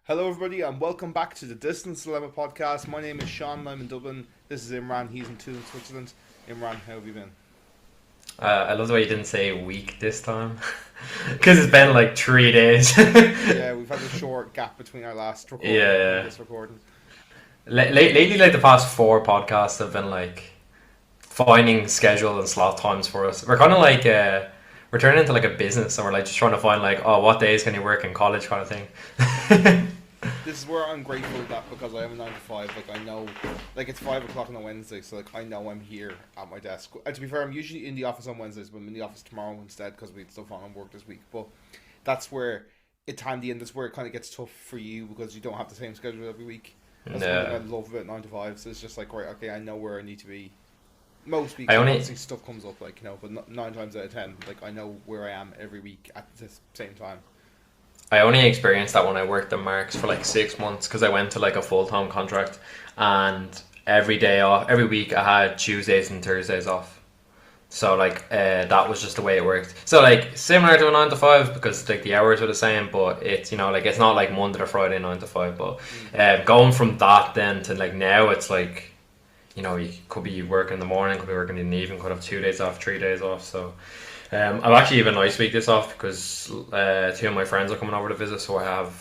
Hello, everybody, and welcome back to the Distance Dilemma podcast. My name is Shaun, and I'm in Dublin. This is Imran. He's in Turin, Switzerland. Imran, how have you been? I love the way you didn't say week this time. Because it's been like 3 days. Yeah, we've had a short gap between our last recording and Yeah. this recording. Lately, like the past four podcasts have been like finding schedule and slot times for us. We're kind of like, we're turning into like a business and we're like just trying to find like, oh, what days can you work in college kind of thing. This is where I'm grateful that because I have a 9 to 5, like I know, like it's 5 o'clock on a Wednesday, so like I know I'm here at my desk. To be fair, I'm usually in the office on Wednesdays, but I'm in the office tomorrow instead because we had stuff on work this week. But that's where it handy, and that's where it kind of gets tough for you because you don't have the same schedule every week. That's one thing I Yeah. love about 9 to 5. So it's just like, right, okay, I know where I need to be most weeks. I only Obviously, stuff comes up, like, but 9 times out of 10, like, I know where I am every week at the same time. I only experienced that when I worked at Marks for like 6 months because I went to like a full-time contract and every day off, every week I had Tuesdays and Thursdays off. So like that was just the way it worked. So like similar to a 9 to 5 because like the hours are the same, but it's like it's not like Monday to Friday 9 to 5. But going from that then to like now, it's like you could be working in the morning, could be working in the evening, could have 2 days off, 3 days off. So I've actually even nice week this off because two of my friends are coming over to visit, so I have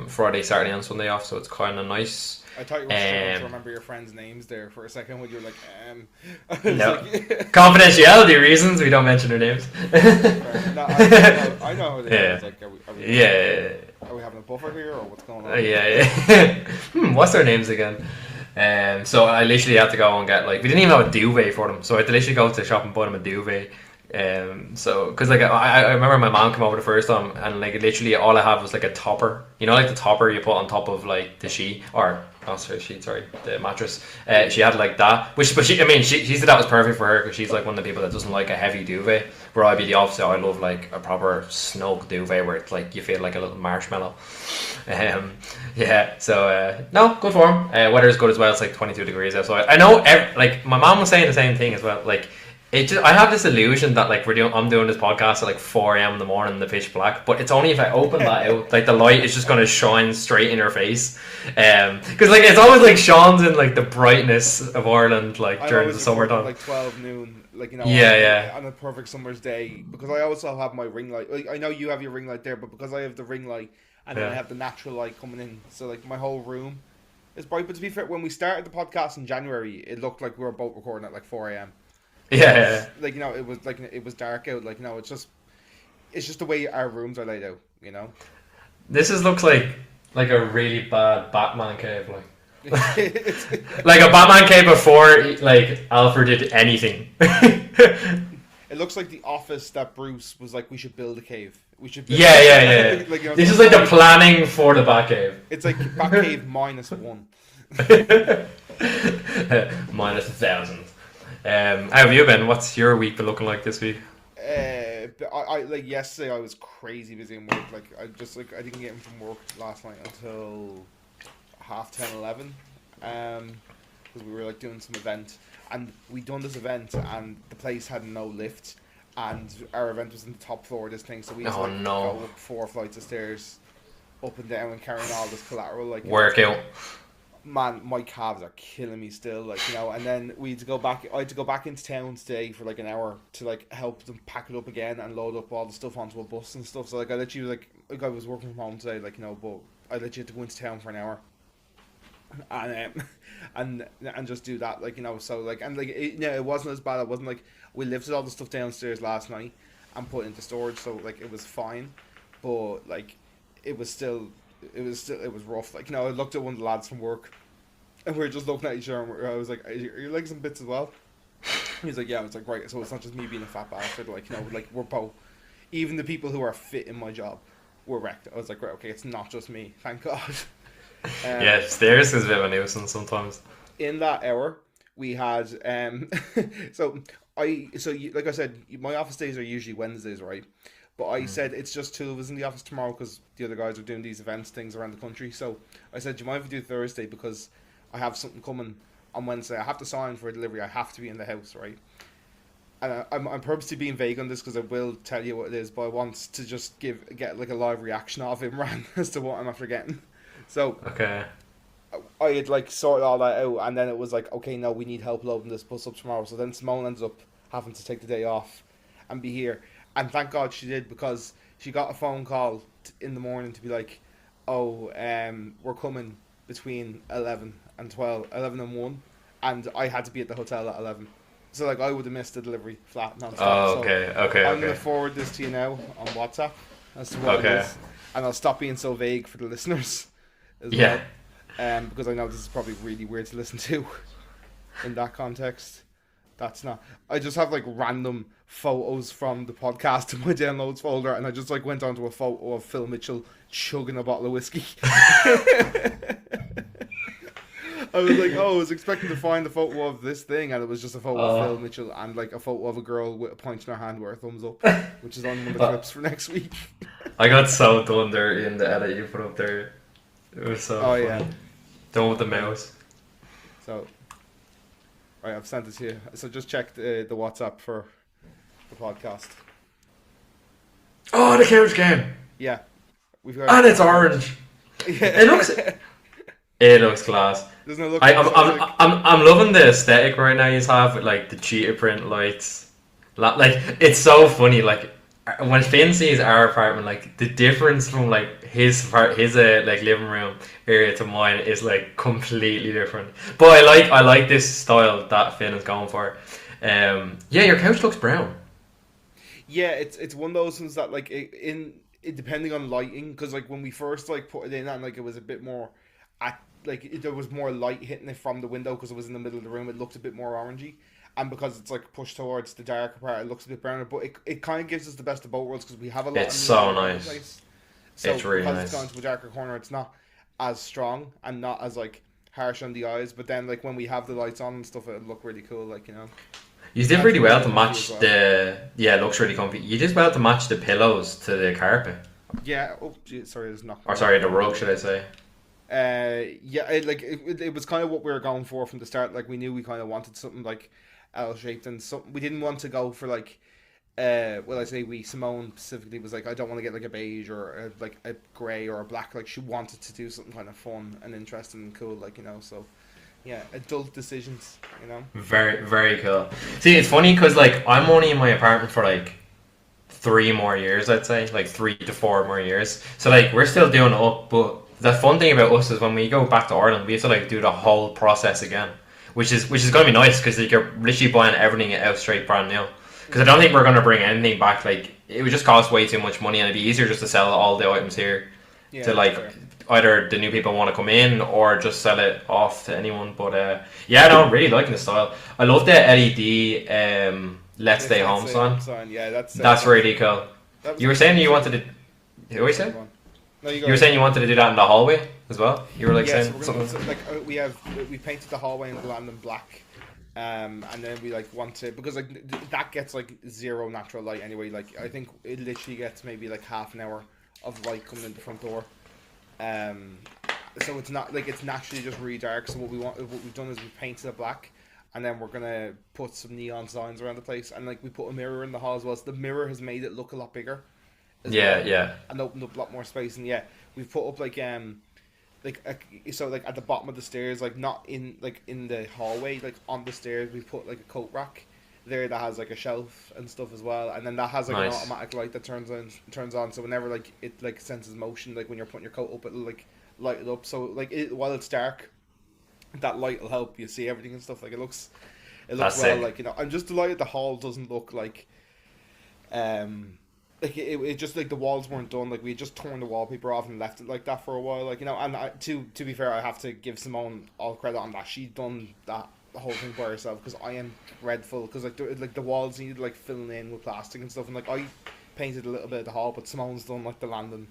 Friday, Saturday, and Sunday off. So it's kind of nice. I thought you were struggling to remember your friends' names there for a second when you were like, I was No like, confidentiality reasons, we don't mention their names. no, I know how they are. Yeah. It's like, Yeah. are we having a buffer here or what's going on? Yeah. What's their names again? So I literally had to go and get like we didn't even have a duvet for them, so I had to literally go to the shop and buy them a duvet. So because like I remember my mom came over the first time and like literally all I had was like a topper, like the topper you put on top of like the sheet or the mattress. She had like that, but she said that was perfect for her because she's like one of the people that doesn't like a heavy duvet. Where I'd be the opposite. I love like a proper snug duvet where it's like you feel like a little marshmallow. Yeah. So no, good for him. Weather is good as well. It's like 22 degrees outside. I know. Like my mom was saying the same thing as well. Like I have this illusion that like I'm doing this podcast at like 4 a.m. in the morning in the pitch black, but it's only if I open that out, like the light is just gonna shine straight in her face. Because like it's always like Sean's in like the brightness of Ireland, like during the summertime, like 12 noon, like Yeah. on a perfect summer's day. Because I also have my ring light. Like I know you have your ring light there, but because I have the ring light and then I have the natural light coming in, so like my whole room is bright. But to be fair, when we started the podcast in January, it looked like we were both recording at like 4 a.m. Yeah. Like it was dark out. Like it's just the way our rooms are laid out. Looks like a really bad Batman cave, like It's, like a Batman cave before like Alfred did anything. it looks like the office that Bruce was like, we should build a cave. We should build Yeah. like, This is like the planning for the Batcave. It's like Batcave -1. Minus 1,000. How have you been? What's your week been looking like this week? But I like yesterday I was crazy busy in work. Like I didn't get in from work last night until 10:30, 11. Because we were like doing some event and we done this event and the place had no lift and our event was in the top floor of this thing, so we had to go up 4 flights of stairs up and down and carrying all this collateral, like Workout. man, my calves are killing me still, like and then we had to go back. I had to go back into town today for like an hour to like help them pack it up again and load up all the stuff onto a bus and stuff. So like I literally like I was working from home today, like but I literally had to go into town for an hour and and just do that, like so like and like it wasn't as bad. It wasn't like we lifted all the stuff downstairs last night and put it into storage, so like it was fine, but like it was rough. Like I looked at one of the lads from work and we were just looking at each other and I was like, are your legs in bits as well? He's like, yeah. I was like, right, so it's not just me being a fat bastard, like like we're both, even the people who are fit in my job were wrecked. I was like, right, okay, it's not just me, thank God. Yeah, stairs is a bit of a nuisance sometimes. In that hour we had like I said, my office days are usually Wednesdays, right? But I said it's just 2 of us in the office tomorrow because the other guys are doing these events things around the country. So I said, do you mind if we do Thursday because I have something coming on Wednesday. I have to sign for a delivery. I have to be in the house, right? and I'm purposely being vague on this because I will tell you what it is, but I want to just get like a live reaction of Imran as to what I'm after getting. So Okay. I had like sorted all that out, and then it was like, okay, no, we need help loading this bus up tomorrow. So then Simone ends up having to take the day off and be here, and thank God she did, because she got a phone call in the morning to be like, oh, we're coming between 11 and 12, 11 and 1, and I had to be at the hotel at 11. So like I would have missed the delivery flat non-stop. Oh, So okay, okay, I'm gonna okay. forward this to you now on WhatsApp as to what it Okay. is, and I'll stop being so vague for the listeners as Yeah. well, because I know this is probably really weird to listen to in that context. That's not. I just have like random photos from the podcast in my downloads folder, and I just like went onto a photo of Phil Mitchell chugging a bottle of whiskey. I was like, oh, I was expecting to find a photo of this thing, and it was just a photo of Phil Oh. Mitchell and like a photo of a girl with a point in her hand with her thumbs up, which is on one of the Uh, clips for next week. I got so done there in the edit you put up there. It was so Oh funny. yeah. Done with the mouse. So, right, I've sent it to you. So just check the WhatsApp for the podcast. Oh, the couch game! Yeah, we've got. And it's orange! It looks Yeah. it looks class. Doesn't it look I'm, fantastic? I'm loving the aesthetic right now you have with like the cheetah print lights. Like it's so funny. Like when Finn sees our apartment, like the difference from like his like living room area to mine is like completely different. But I like this style that Finn is going for. Yeah, your couch looks brown. Yeah, it's one of those ones that like depending on lighting, because like when we first like put it in, and like it was a bit more at like there was more light hitting it from the window because it was in the middle of the room. It looked a bit more orangey, and because it's like pushed towards the darker part, it looks a bit browner. But it kind of gives us the best of both worlds because we have a lot It's of so neon all over the nice. place. So It's really because it's nice. gone to a darker corner, it's not as strong and not as like harsh on the eyes. But then like when we have the lights on and stuff, it'll look really cool. Like, you know, You did that's really really well to comfy as match well. the yeah, it looks really comfy. You did well to match the pillows to the carpet. Yeah. Oh, gee, sorry, there's knocked Or my sorry, the microphone rug, over. should I say? Yeah, it was kind of what we were going for from the start. Like we knew we kind of wanted something like L shaped, and something we didn't want to go for like. Well, I say we, Simone specifically was like, I don't want to get like a beige or like a grey or a black. Like she wanted to do something kind of fun and interesting and cool, like, you know. So yeah, adult decisions, you know. Very, very cool. See, it's funny because like I'm only in my apartment for like 3 more years, I'd say, like 3 to 4 more years. So like we're still doing it up, but the fun thing about us is when we go back to Ireland, we have to like do the whole process again, which is gonna be nice because like, you're literally buying everything out straight brand new. Because I don't think we're gonna bring anything back. Like it would just cost way too much money, and it'd be easier just to sell all the items here Yeah, to that's like fair. either the new people want to come in or just sell it off to anyone. But yeah, no, I'm really liking the style. I love the LED Let's Stay Home sign. Yeah, That's really cool. that was You were saying you wanted to. What you say? Go on. No, you go You were ahead. saying you wanted to do that in the hallway as well. You were like Yeah, so saying we're gonna something. so, like we painted the hallway in bland and black, and then we like want to, because like that gets like zero natural light anyway. Like I think it literally gets maybe like half an hour of light coming in the front door, um, so it's not like, it's naturally just really dark. So what we've done is we've painted it black, and then we're gonna put some neon signs around the place, and like we put a mirror in the hall as well. So the mirror has made it look a lot bigger as Yeah, well, yeah. and opened up a lot more space. And yeah, we've put up so like at the bottom of the stairs, like not in like in the hallway, like on the stairs, we put like a coat rack there that has like a shelf and stuff as well, and then that has like an Nice. automatic light that turns on. So whenever like it like senses motion, like when you're putting your coat up, it'll like light it up. So like while it's dark, that light will help you see everything and stuff. Like it looks That's well. sick. Like, you know, I'm just delighted the hall doesn't look like it just like the walls weren't done. Like we had just torn the wallpaper off and left it like that for a while. Like, you know, and to be fair, I have to give Simone all credit on that. She done that whole thing by herself, because I am dreadful. Because like the walls needed like filling in with plastic and stuff, and like I painted a little bit of the hall, but Simone's done like the landing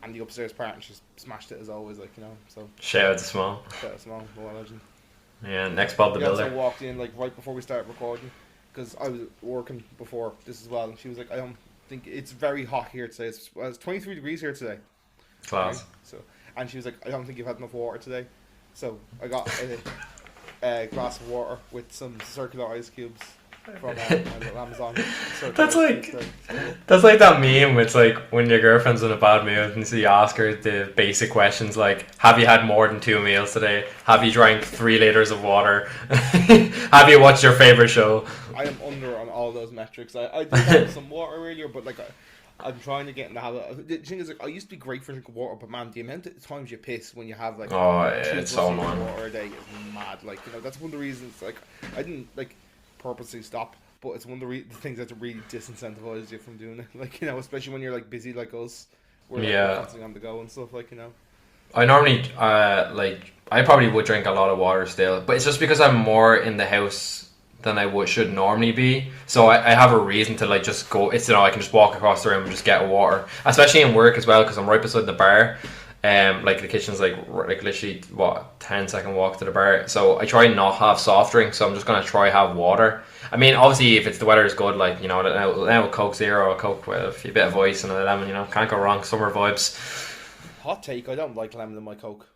and the upstairs part, and she's smashed it as always. Like, you know, so Shout out to Small. shout out Simone, what a legend. Yeah, next Bob the We also Builder. walked in like right before we started recording, because I was working before this as well, and she was like, I don't think it's very hot here today. It's 23 degrees here today. Right? Class. So, and she was like, I don't think you've had enough water today. So I got a glass of water with some circular ice cubes, from my little Amazon. That's like that's like that meme. It's like when your girlfriend's in a bad mood and so you ask her the basic questions like, "Have you had more than 2 meals today? Have you drank 3 liters of water? Have you watched your favorite show?" I am under on all those metrics. I did have some water earlier, but like I'm trying to get in the habit. The thing is, like, I used to be great for drinking water, but man, the amount of times you piss when you have like it's so annoying. water a day is mad. Like, you know, that's one of the reasons. Like, I didn't like purposely stop, but it's one of the things that really disincentivize you from doing it. Like, you know, especially when you're like busy like us, where like, we're constantly on the go and stuff. Like, you know, I normally like I probably would drink a lot of water still, but it's just because I'm more in the house than I should normally be. So I have a reason to like just go. It's, you know, I can just walk across the room and just get water, especially in work as well, because I'm right beside the bar. Like the kitchen's like literally 10-second walk to the bar. So I try not have soft drinks. So I'm just gonna try have water. I mean, obviously, if the weather is good, like, you know, now Coke Zero or Coke with a bit of ice and a lemon, you know, can't go wrong. Summer vibes. Hot take: I don't like lemon in my Coke.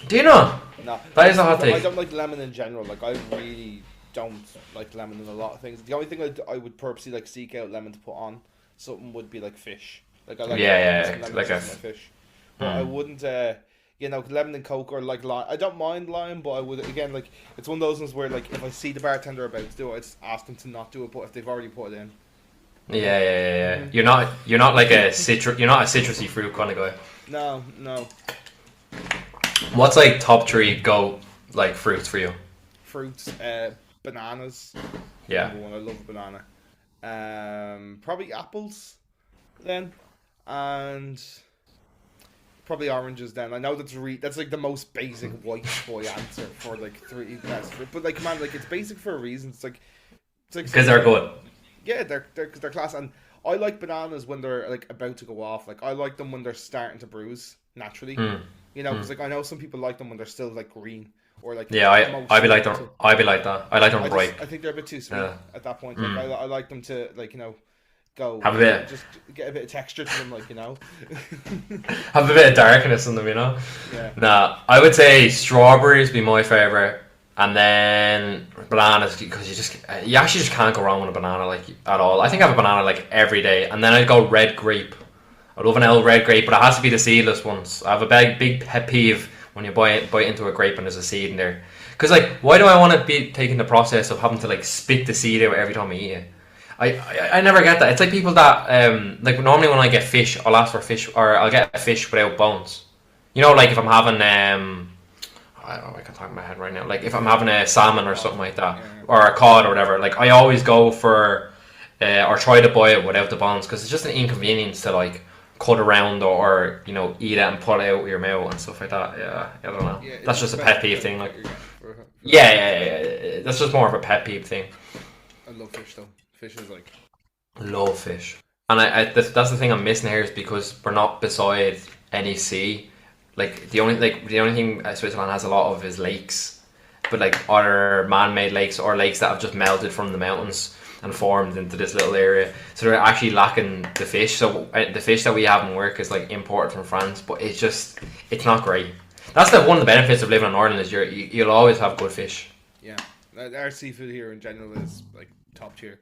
Do you know? No, that is a hot take. I don't like lemon in general. Like, I really don't like lemon in a lot of things. The only thing I would purposely like seek out lemon to put on something would be like fish. Like, I like like a fish. But I wouldn't, you know, lemon and Coke or like lime. I don't mind lime, but I would, again, like, it's one of those ones where like if I see the bartender about to do it, I just ask them to not do it. But if they've already put it in, yeah. You're not like a you're not a citrusy fruit kind of guy. No. What's like top 3 go like fruits for you? Fruits, bananas. Yeah. Number one, I love a banana. Probably apples, then, and probably oranges. Then I know that's like the most basic white boy answer for like 3 best fruit, but like, man, like, it's basic for a reason. It's like because they're good. Yeah, they're class, and I like bananas when they're like about to go off. Like, I like them when they're starting to bruise naturally. You know, because like I know some people like them when they're still like green or like, yeah. I'd be like them. I'd be like that. I like them ripe. I think they're a bit too sweet at that point. Like, I like them to, like, you know, go have a bit, just get a bit of texture to them, like, you know. Have a bit of darkness in them, you know. Yeah. Nah, I would say strawberries be my favorite, and then bananas, because you actually just can't go wrong with a banana like at all. I think I have a banana like every day, and then I'd go red grape. I love an old red grape, but it has to be the seedless ones. I have a big pet peeve when you bite into a grape and there's a seed in there. Because, like, why do I want to be taking the process of having to, like, spit the seed out every time I eat it? I never get that. It's like people that, like, normally when I get fish, I'll ask for fish, or I'll get a fish without bones. You know, like, if I'm having, I don't know, I can't talk in my head right now. Like, if I'm having a salmon or something like that, or a cod or whatever, like, I always go for, or try to buy it without the bones, because it's just an inconvenience to, like, cut around or you know, eat it and pull it out with your mouth and stuff like that. Yeah, I don't know. Yeah, that's just a pet peeve thing. Like, yeah. That's just more of a pet peeve thing. I love fish though. Fish is like, love fish, and that's the thing I'm missing here is because we're not beside any sea. Like the only thing Switzerland has a lot of is lakes, but like other man-made lakes or lakes that have just melted from the mountains and formed into this little area, so they're actually lacking the fish. So the fish that we have in work is like imported from France, but it's not great. That's one of the benefits of living in Ireland is you'll always have good fish. Yeah, our seafood here in general is like top tier.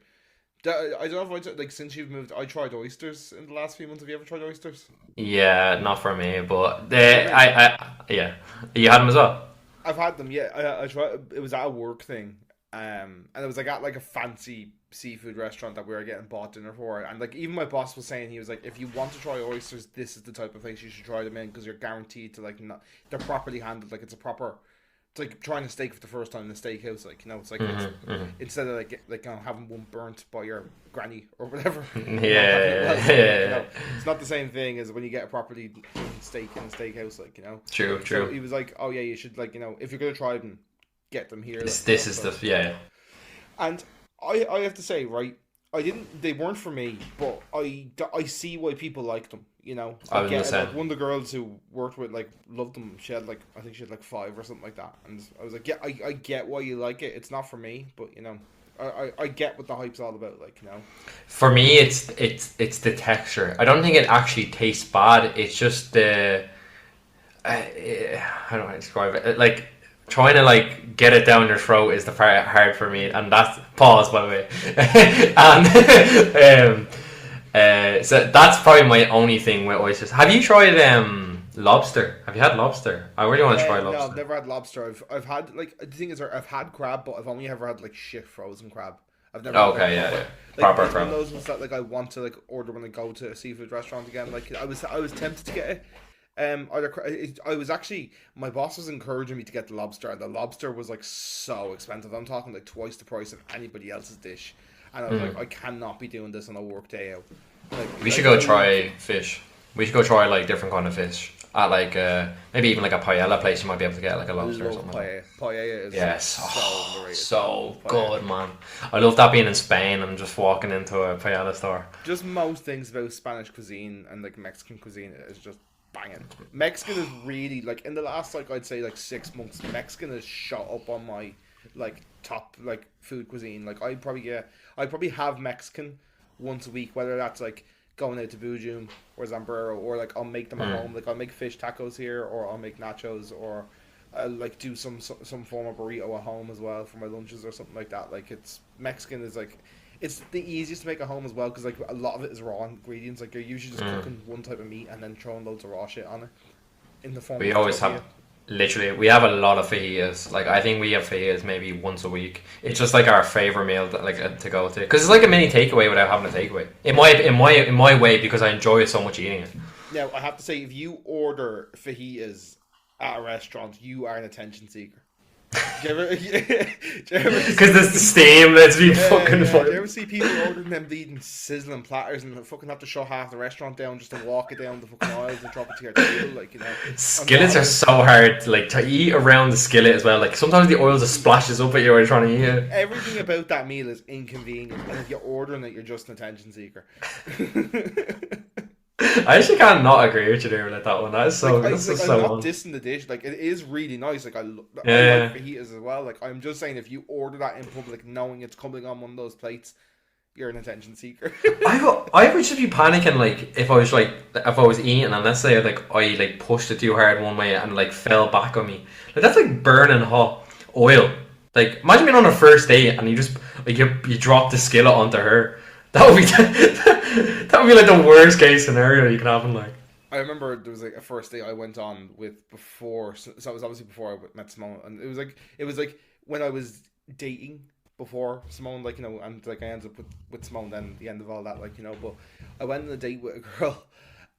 I don't know if like since you've moved, I tried oysters in the last few months. Have you ever tried oysters? Yeah, not for me, but yeah, you had them as well. I've had them. Yeah, I tried. It was at a work thing, and it was like at like a fancy seafood restaurant that we were getting bought dinner for, and like even my boss was saying, he was like, if you want to try oysters, this is the type of place you should try them in, because you're guaranteed to like they're properly handled. Like it's like trying a steak for the first time in a steakhouse. Like, you know, it's like instead of like you know, having one burnt by your granny or whatever. Yeah. It's not the same thing as when you get a properly done steak in a steakhouse. Like, you know. True. So he was like, oh yeah, you should, like, you know, if you're gonna try them, get them here. This is the yeah. And I have to say, right, they weren't for me, but I see why people like them, you know. I get it. Like, one of the girls who worked with, like, loved them. She had, like, I think she had, like, 5 or something like that. And I was like, yeah, I get why you like it. It's not for me, but, you know, I get what the hype's all about, like, you know. For me, it's the texture. I don't think it actually tastes bad. It's just the... how do I describe it? Like... trying to like get it down your throat is the part hard for me, and that's pause by the way. And so that's probably my only thing with oysters. Have you tried lobster? Have you had lobster? I really want to try No, I've lobster. never had lobster. I've had like the thing is, I've had crab, but I've only ever had like shit frozen crab. I've never had like Okay, yeah, proper, yeah, like proper it's one of crab. those ones that like I want to like order when I go to a seafood restaurant again. Like I was tempted to get it. I was actually my boss was encouraging me to get the lobster, and the lobster was like so expensive. I'm talking like twice the price of anybody else's dish, and I was like, I cannot be doing this on a work day out. We should Like go I love try fish. We should go try like different kind of fish at like maybe even like a paella place. You might be able to get like a lobster or love something like that. paella. Paella is Yes, so underrated. so Love paella. good, man. I love that being in Spain and just walking into a paella store. Just most things about Spanish cuisine and like Mexican cuisine is just banging. Mexican is really like in the last like I'd say like 6 months, Mexican has shot up on my like top like food cuisine. Like I probably have Mexican once a week, whether that's like going out to Bujum or Zambrero, or like I'll make them at home. Like I'll make fish tacos here, or I'll make nachos, or I'll like do some form of burrito at home as well for my lunches or something like that. Like it's Mexican is like it's the easiest to make at home as well, because like a lot of it is raw ingredients. Like you're usually just cooking one type of meat and then throwing loads of raw shit on it in the form We of a always tortilla. have literally we have a lot of fajitas. Like I think we have fajitas maybe once a week. It's just like our favorite meal that, like to go to because it's like a mini takeaway without having a takeaway. In my way because I enjoy it so much eating it. Now I have to say, if you order fajitas at a restaurant, you are an attention seeker. Do you ever, do you ever Because see there's the steam that's been Yeah, fucking yeah. Do you fun. ever see people ordering them eating sizzling platters and they fucking have to shut half the restaurant down just to walk it down the fucking aisles and drop it to your table? Like, you know, I'm Skillets not. are so hard to eat around the skillet as well. Like sometimes the oil just splashes up at you while you're trying to eat it. Everything about that meal is inconvenient, and if you're ordering it, you're just an attention seeker. I actually can't not agree with you there with that one. That is Like so I that's just I'm so not fun. dissing the dish. Like it is really nice. Like I like Yeah. fajitas as well. Like I'm just saying, if you order that in public, knowing it's coming on one of those plates, you're an attention seeker. I would just be panicking like if I was eating and let's say like I like pushed it too hard one way and like fell back on me. Like that's like burning hot oil. Like imagine being on a first date and you just like you drop the skillet onto her. That would be that would be like the worst case scenario you can happen like. I remember there was like a first date I went on with before, so it was obviously before I met Simone, and it was like when I was dating before Simone, like, you know, and like I ended up with Simone then at the end of all that, like, you know. But I went on a date with a girl,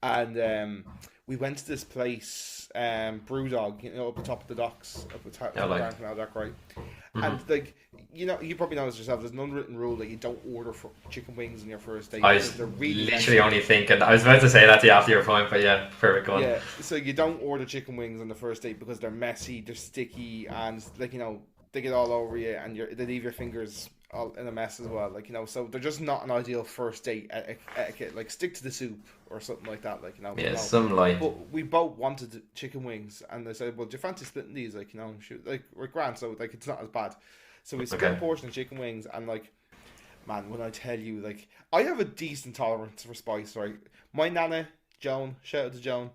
and we went to this place, Brewdog, you know, up the top of the docks, up the top Yeah, of the like Grand Canal Dock, right? And like, you know, you probably know this yourself. There's an unwritten rule that you don't order for chicken wings on your first date I because was they're really literally messy. only thinking I was about to say that to you after your point, but yeah, perfect one. Yeah, so you don't order chicken wings on the first date because they're messy, they're sticky, and like, you know, they get all over you, and they leave your fingers all in a mess as well. Like, you know, so they're just not an ideal first date etiquette. Like, stick to the soup or something like that. Like, you know, Yeah, no. some like But we both wanted chicken wings, and they said, "Well, do you fancy splitting these?" Like, you know, shoot, like we're grand, so like it's not as bad. So we split a okay. portion of chicken wings, and like, man, when I tell you, like, I have a decent tolerance for spice. Right, my nana Joan, shout out to Joan,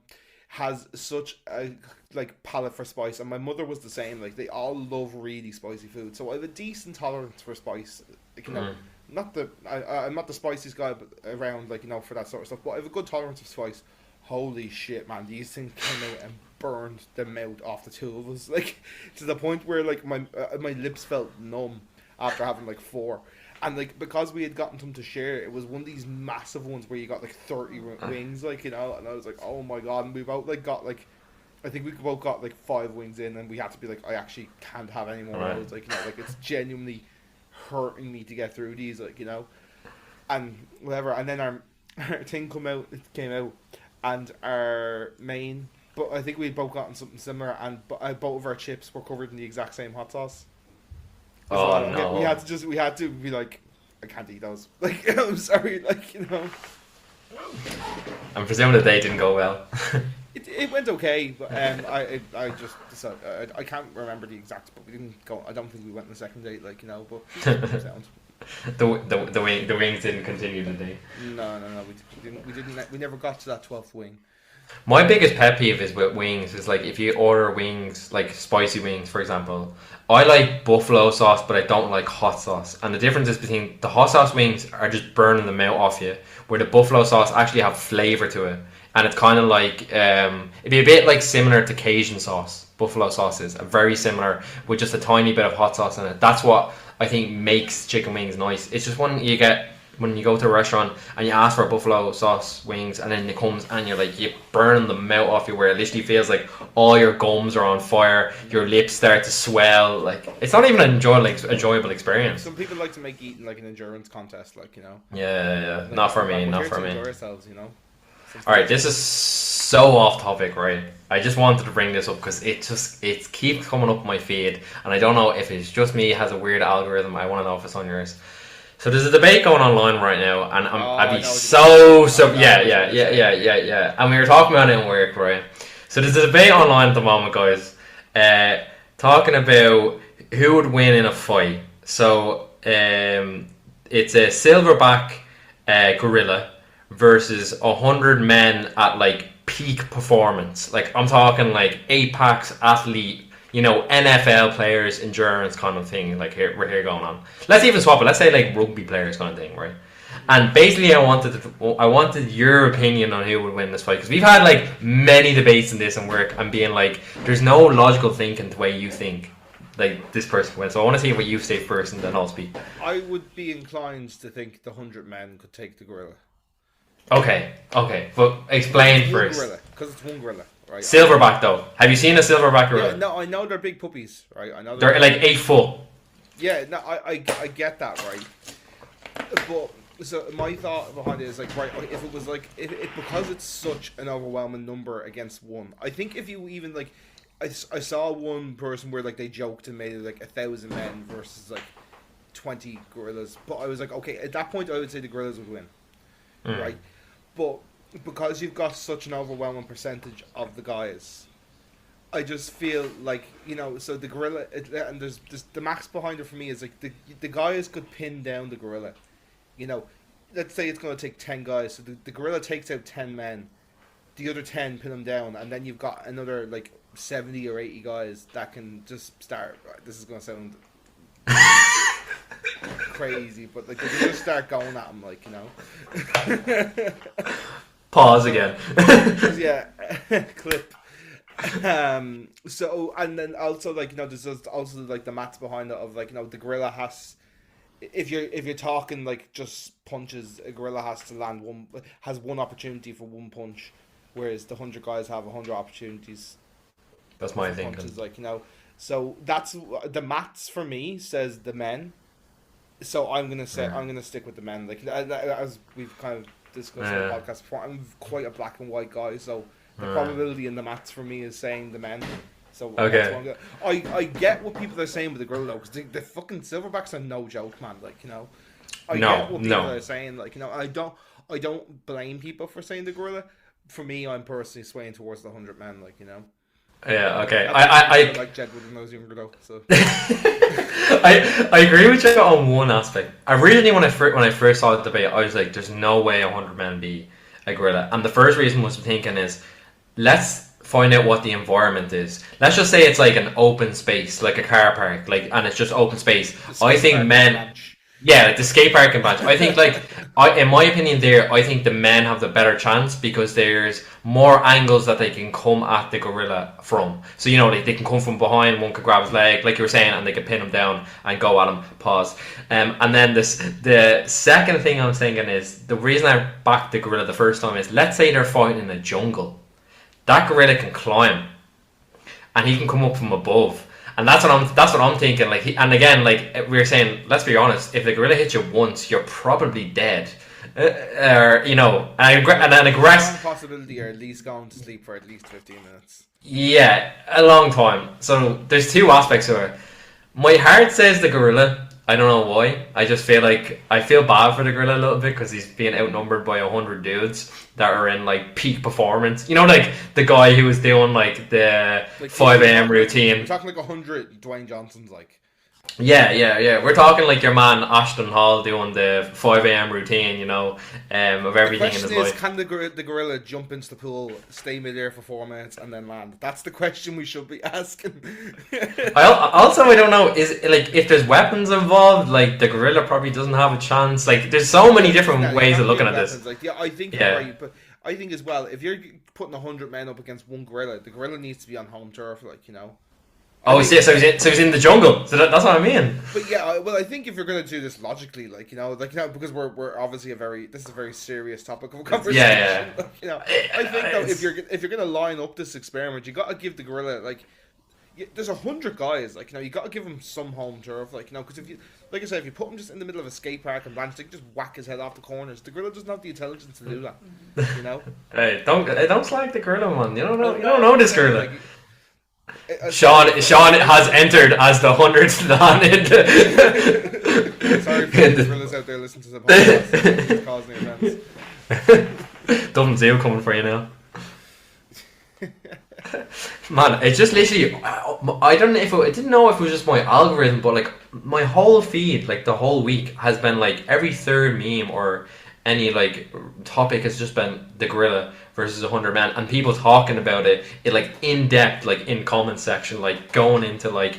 has such a like palate for spice, and my mother was the same. Like, they all love really spicy food, so I have a decent tolerance for spice. Like, you know, I'm not the spiciest guy around, like, you know, for that sort of stuff, but I have a good tolerance of spice. Holy shit, man! These things came out and burned the mouth off the two of us, like to the point where like my lips felt numb after having like four. And like because we had gotten them to share, it was one of these massive ones where you got like 30 wings, like, you know. And I was like, oh my god! And we both like got like, I think we both got like 5 wings in, and we had to be like, I actually can't have any more of those, like, you know, like it's genuinely hurting me to get through these, like, you know, and whatever. And then our thing came out, and our main. But I think we'd both gotten something similar, and both of our chips were covered in the exact same hot sauce. Oh So no. we had to be like, I can't eat those. Like, I'm sorry, like, you know. I'm presuming the day didn't go well. It went okay, but I just decided, I can't remember the exact, but we didn't go. I don't think we went on the second date, like, you know. But sound. The wings didn't continue the day. No, we didn't. We never got to that 12th wing. My biggest pet peeve is with wings is like if you order wings, like spicy wings, for example. I like buffalo sauce, but I don't like hot sauce. And the difference is between the hot sauce wings are just burning the mouth off you, where the buffalo sauce actually have flavor to it, and it's kind of like it'd be a bit like similar to Cajun sauce. Buffalo sauce is very similar with just a tiny bit of hot sauce in it. That's what I think makes chicken wings nice. It's just when you go to a restaurant and you ask for buffalo sauce wings, and then it comes and you're like, you burn the mouth off you, where it literally feels like all your gums are on fire, your lips start to swell. Like, it's not even an enjoyable experience. Some people like to make eating like an endurance contest, like, you know. Yeah. Like, Not for me. we're Not here for to me. enjoy ourselves, you know. All right, this is so off topic, right? I just wanted to bring this up because it keeps coming up my feed, and I don't know if it's just me, it has a weird algorithm. I want to know if it's on yours. So there's a debate going online right now, and I'd be yeah. And we were talking about it in work, right? So there's a debate online at the moment, guys, talking about who would win in a fight. So it's a silverback gorilla versus 100 men at like peak performance. Like, I'm talking like Apex athlete, you know, NFL players, endurance kind of thing. Like, we're here going on. Let's even swap it. Let's say like rugby players kind of thing, right? And basically, I wanted your opinion on who would win this fight, because we've had like many debates in this and work, and being like, there's no logical thinking the way you think. Like, this person wins. So I want to see what you say first, and then I'll speak. I would be inclined to think the 100 men could take the gorilla. Okay, but explain first. Because it's one gorilla, right? Silverback, though. Have you seen a silverback gorilla? Yeah, no, I know they're big puppies, right? I know they're like 8 foot. Yeah, no, I get that, right? But so my thought behind it is like, right, if it was like, if because it's such an overwhelming number against one, I think if you even like, I saw one person where like they joked and made it like 1,000 men versus like 20 gorillas, but I was like, okay, at that point I would say the gorillas would win, right? But because you've got such an overwhelming percentage of the guys, I just feel like, you know, so the gorilla, and there's the max behind it for me is like the guys could pin down the gorilla. You know, let's say it's going to take 10 guys, so the gorilla takes out 10 men, the other 10 pin them down, and then you've got another like 70 or 80 guys that can just start. This is going to sound crazy, but like they can just start going at them, like, you know. Pause again. Yeah, clip. So, and then also, like, you know, there's also like the maths behind it of like, you know, the gorilla has, if you're talking like just punches, a gorilla has one opportunity for one punch, whereas the 100 guys have 100 opportunities. That's my thinking. Punches, like, you know, so that's the maths for me says the men. So I'm gonna stick with the men. Like, as we've kind of discussed on the podcast before, I'm quite a black and white guy, so the probability in the maths for me is saying the men. So okay. I get what people are saying with the gorilla, because the fucking silverbacks are no joke, man. Like, you know, I get what people are saying. Like, you know, I don't blame people for saying the gorilla. For me, I'm personally swaying towards the 100 men. Like, you know. Yeah. Okay. I like Jedward when I was younger, though. So. I agree with you on one aspect. Originally, when I first saw the debate, I was like, "There's no way 100 men be a gorilla." And the first reason was thinking is, let's find out what the environment is. Let's just say it's like an open space, like a car park, like, and it's just open space. I think men. Yeah, like the skate park and bench. I think, like, in my opinion there, I think the men have the better chance because there's more angles that they can come at the gorilla from. So, you know, they can come from behind, one could grab his leg, like you were saying, and they can pin him down and go at him, pause. And then the second thing I'm thinking is, the reason I backed the gorilla the first time is, let's say they're fighting in a jungle. That gorilla can climb, and he can come up from above. And that's what I'm thinking. Like, and again, like we were saying, let's be honest. If the gorilla hits you once, you're probably dead. Or, you know, and then aggressive possibility, or at least going to sleep for at least 15 minutes. Yeah, a long time. So there's two aspects to it. My heart says the gorilla. I don't know why. I just feel like I feel bad for the gorilla a little bit because he's being outnumbered by 100 dudes that are in like peak performance. You know, like the guy who was doing like the 5 a.m. routine. We're talking like 100 Dwayne Johnson's, like. Yeah. We're talking like your man Ashton Hall doing the 5 a.m. routine, of The everything in question his is, life. can the gorilla jump into the pool, stay midair for 4 minutes, and then land? That's the question we should be asking. I don't know, is like if there's weapons involved, like the gorilla probably doesn't have a chance. Like there's so many different No, you ways of can't looking give at this. weapons. Like, yeah, I think you're Yeah. right, but I think as well, if you're putting 100 men up against one gorilla, the gorilla needs to be on home turf. I Oh, think, see, so he's in the jungle. So that's what I mean. but yeah, well, I think if you're gonna do this logically, because we're obviously this is a very serious topic of conversation. Yeah. I think though, It's- if you're gonna line up this experiment, you got to give the gorilla there's 100 guys, you got to give them some home turf, because if you, like I said, if you put him just in the middle of a skate park and Blanche, they can just whack his head off the corners. The gorilla doesn't have the intelligence to do that. Hey, don't slag the gorilla, man. You don't know this gorilla. Like, Sean has entered as the 100th man in the... Sorry for the gorillas out there listening to the podcast. It's causing offense. Dublin Zoo coming for you now. Man, it's just literally... I don't know if I didn't know if it was just my algorithm, but like my whole feed, like the whole week, has been like every third meme or any like topic has just been the gorilla versus 100 men, and people talking about it like in depth, like in comment section, like going into like,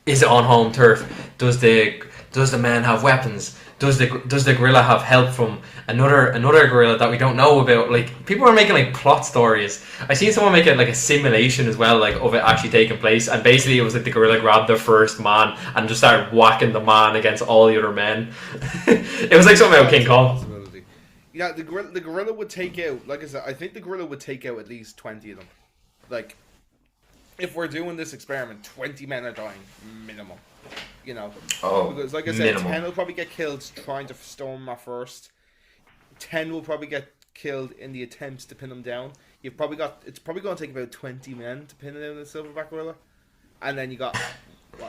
is it on home turf? Does the man have weapons? Does the gorilla have help from another gorilla that we don't know about? Like people are making like plot stories. I seen someone make it like a simulation as well, like of it actually taking place, and basically it was like the gorilla grabbed the first man and just started whacking the man against all the other men. It was like something out of King Kong. Yeah, the gorilla would take out, like I said, I think the gorilla would take out at least 20 of them. Like, if we're doing this experiment, 20 men are dying, minimum. Oh, because like I said, minimum. 10 will probably get killed trying to storm at first. 10 will probably get killed in the attempts to pin them down. It's probably going to take about 20 men to pin down the silverback gorilla. And then you got,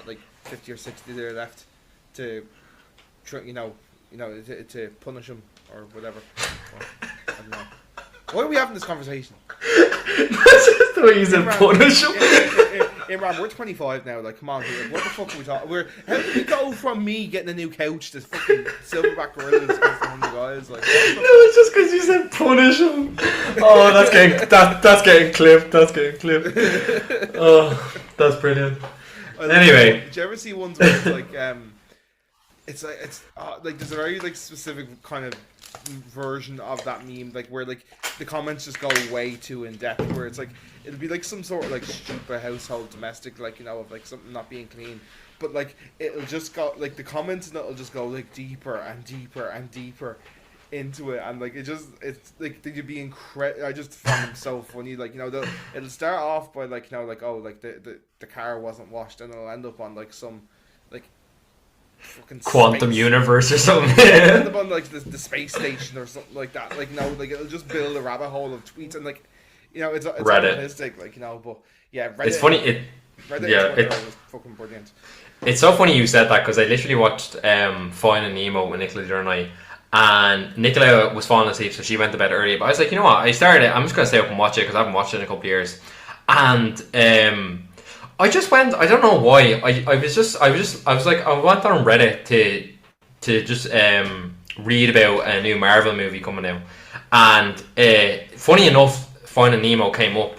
like 50 or 60 there left to, to punish him. Or whatever. I don't know. Why are we having this conversation? That's just the way you said punish him. Imran, we're 25 now. Like, come on, dude. What the fuck are we talking? How did we go from me getting a new couch to fucking silverback gorillas against 100 guys? Like, no, it's just because you said punish him. Oh, that's getting clipped. That's getting clipped. Oh, that's brilliant. Anyway, did you ever see ones where it's like there's a very like specific kind of version of that meme, like where like the comments just go way too in depth, where it's like it'll be like some sort of like stupid household domestic, of like something not being clean, but like it'll just go like the comments and it'll just go like deeper and deeper and deeper into it, and like it's like they'd be incredible. I just find them so funny, it'll start off by the car wasn't washed, and it'll end up on like some like fucking quantum space universe or something. end up on like the space station or something like that. It'll just build a rabbit hole of tweets, and it's Reddit. artistic, but yeah, Reddit. It's funny. Reddit was fucking brilliant. It's so funny you said that because I literally watched Finding Nemo with Nicola the other night, and Nicola was falling asleep, so she went to bed early. But I was like, you know what? I started it. I'm just gonna stay up and watch it because I haven't watched it in a couple of years, and I just went. I don't know why. I went on Reddit to just read about a new Marvel movie coming out, and funny enough, Finding Nemo came up.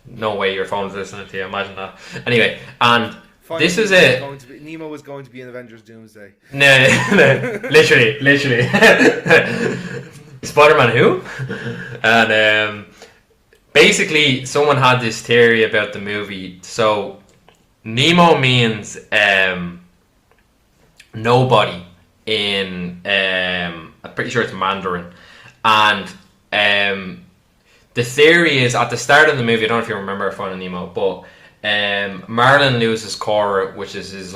No way your phone's listening to you. Imagine that. Anyway, and this is it. Nemo was going to be in Avengers Doomsday. No, literally. Spider-Man who? And basically, someone had this theory about the movie. So, Nemo means nobody in, I'm pretty sure it's Mandarin. And the theory is, at the start of the movie, I don't know if you remember Finding Nemo, but Marlin loses Cora, which is his,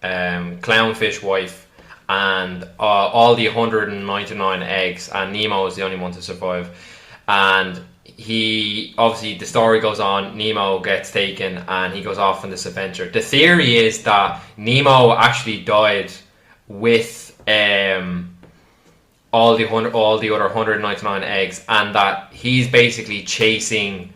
clownfish wife, and all the 199 eggs, and Nemo is the only one to survive. And he obviously, the story goes on, Nemo gets taken and he goes off on this adventure. The theory is that Nemo actually died with all the other 199 eggs, and that he's basically chasing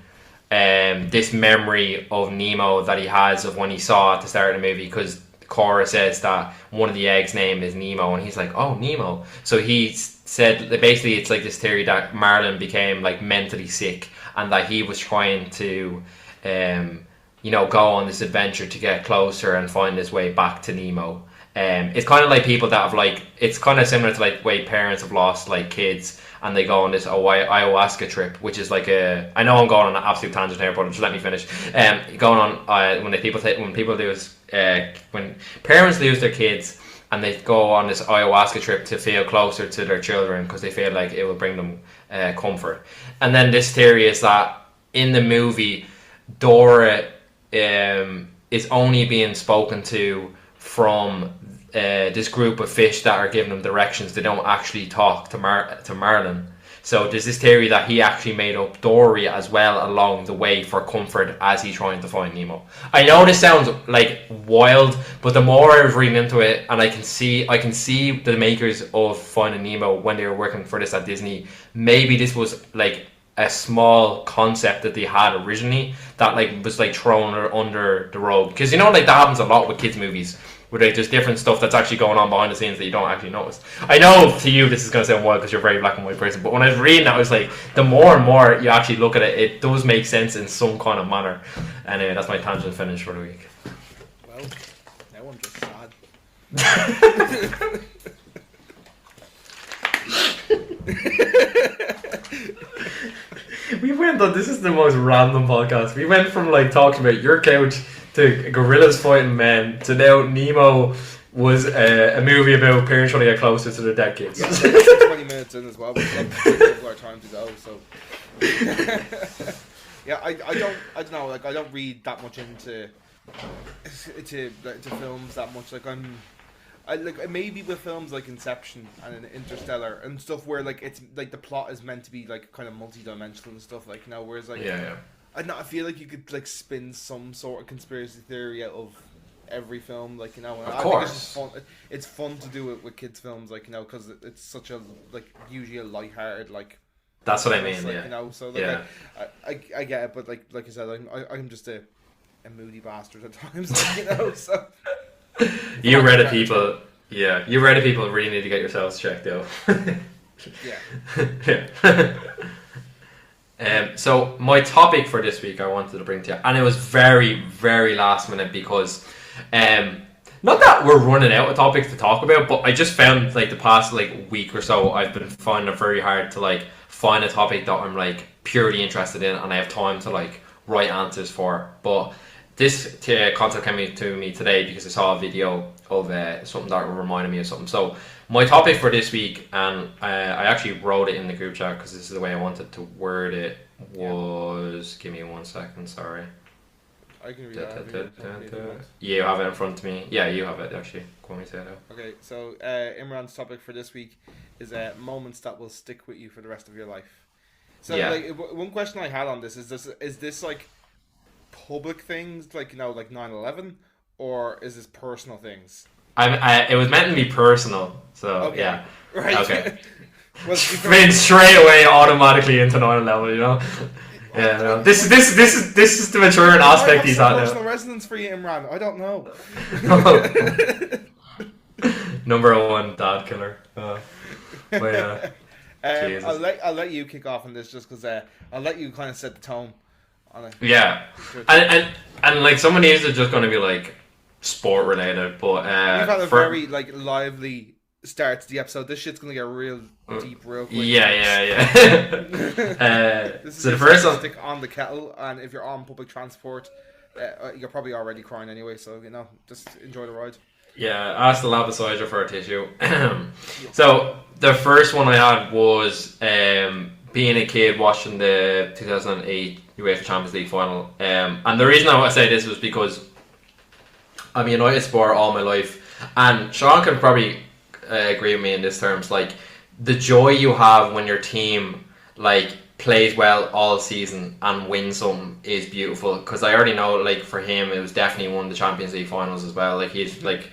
this memory of Nemo that he has of when he saw at the start of the movie, because Cora says that one of the eggs' name is Nemo, and he's like, oh, Nemo. So he said that basically it's like this theory that Marlin became like mentally sick, and that he was trying to, go on this adventure to get closer and find his way back to Nemo. It's kind of like people that have like, it's kind of similar to like way parents have lost like kids and they go on this ayahuasca trip, which is like I know I'm going on an absolute tangent here, but just let me finish. Going on when parents lose their kids and they go on this ayahuasca trip to feel closer to their children because they feel like it will bring them comfort. And then this theory is that in the movie, Dora is only being spoken to from this group of fish that are giving them directions. They don't actually talk to Marlin. So there's this theory that he actually made up Dory as well along the way for comfort as he's trying to find Nemo. I know this sounds like wild, but the more I was reading into it, and I can see the makers of Finding Nemo when they were working for this at Disney, maybe this was like a small concept that they had originally that like was like thrown under the rug, because like that happens a lot with kids movies where like, there's different stuff that's actually going on behind the scenes that you don't actually notice. I know to you this is going to sound wild because you're a very black and white person, but when I was reading that, I was like, the more and more you actually look at it, it does make sense in some kind of manner. Anyway, that's my tangent finish for the week. Well, now I'm just sad. We went on, this is the most random podcast. We went from like talking about your couch to gorillas fighting men to now Nemo was a movie about parents trying to get closer to their dead kids. Yeah, so 20 minutes in as well, but it's our time to go. So yeah, I don't know. Like I don't read that much into films that much. Like like maybe with films like Inception and Interstellar and stuff where like it's like the plot is meant to be like kind of multi-dimensional and stuff, like whereas like I feel like you could like spin some sort of conspiracy theory out of every film, like and of I course. think it's just fun. It's fun to do it with kids films, like because it's such a like usually a lighthearted like. That's what I mean. Like, yeah. So like, I get it, but like I said, I'm just a moody bastard at times, like, so. You Reddit people, you Reddit people really need to get yourselves checked out. So my topic for this week I wanted to bring to you, and it was very, very last minute because, not that we're running out of topics to talk about, but I just found like the past like week or so I've been finding it very hard to like find a topic that I'm like purely interested in and I have time to like write answers for. But this concept came to me today because I saw a video of something that reminded me of something. So my topic for this week, and I actually wrote it in the group chat because this is the way I wanted to word it, was... Give me 1 second, sorry. I can read that. You have it in front of me. Yeah, you have it actually. Go on, me say it now. Okay, so Imran's topic for this week is moments that will stick with you for the rest of your life. So like one question I had on this is this like public things like like 9/11, or is this personal things? It was meant to be personal, so okay. Yeah. Right. Okay. Well, Went straight away automatically into 9/11, Yeah, no. This is the maturing aspect he's at now. Personal resonance for you, Imran. I don't know. Number one dad killer. But I'll let you kick off on this just because I'll let you kind of set the tone. Yeah, and like some of these are just going to be like sport related, but we've had a very like lively start to the episode. This shit's going to get real deep real quick. Yeah. This is so the first one, stick on the kettle, and if you're on public transport, you're probably already crying anyway. So just enjoy the ride. Yeah, ask the lab beside you for a tissue. So the first one I had was being a kid watching the 2008 UEFA Champions League final. And the reason I say this was because I'm a United supporter all my life, and Shaun can probably agree with me in this terms. Like the joy you have when your team like plays well all season and wins something is beautiful. Because I already know, like for him, it was definitely one of the Champions League finals as well. Like he's like.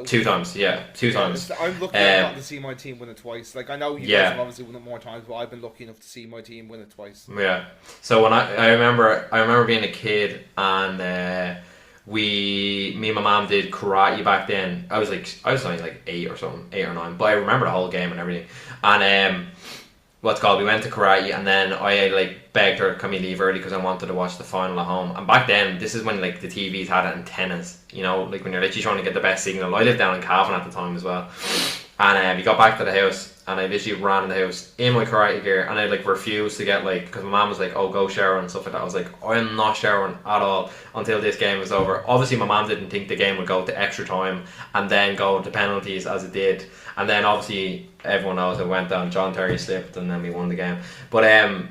Two times. I'm lucky enough to see my team win it twice. Like I know you guys have obviously won it more times, but I've been lucky enough to see my team win it twice. Yeah. So when I remember being a kid and me and my mom did karate back then. I was only like 8 or something, 8 or 9, but I remember the whole game and everything. And what's called, we went to karate, and then I like begged her, can we leave early because I wanted to watch the final at home. And back then, this is when like the TVs had antennas, you know, like when you're literally trying to get the best signal. I lived down in Cavan at the time as well, and we got back to the house, and I literally ran in the house in my karate gear, and I like refused to get like, because my mom was like, oh, go shower and stuff like that. I was like, I'm not showering at all until this game was over. Obviously my mom didn't think the game would go to extra time and then go to penalties as it did, and then obviously everyone knows it went down. John Terry slipped and then we won the game. But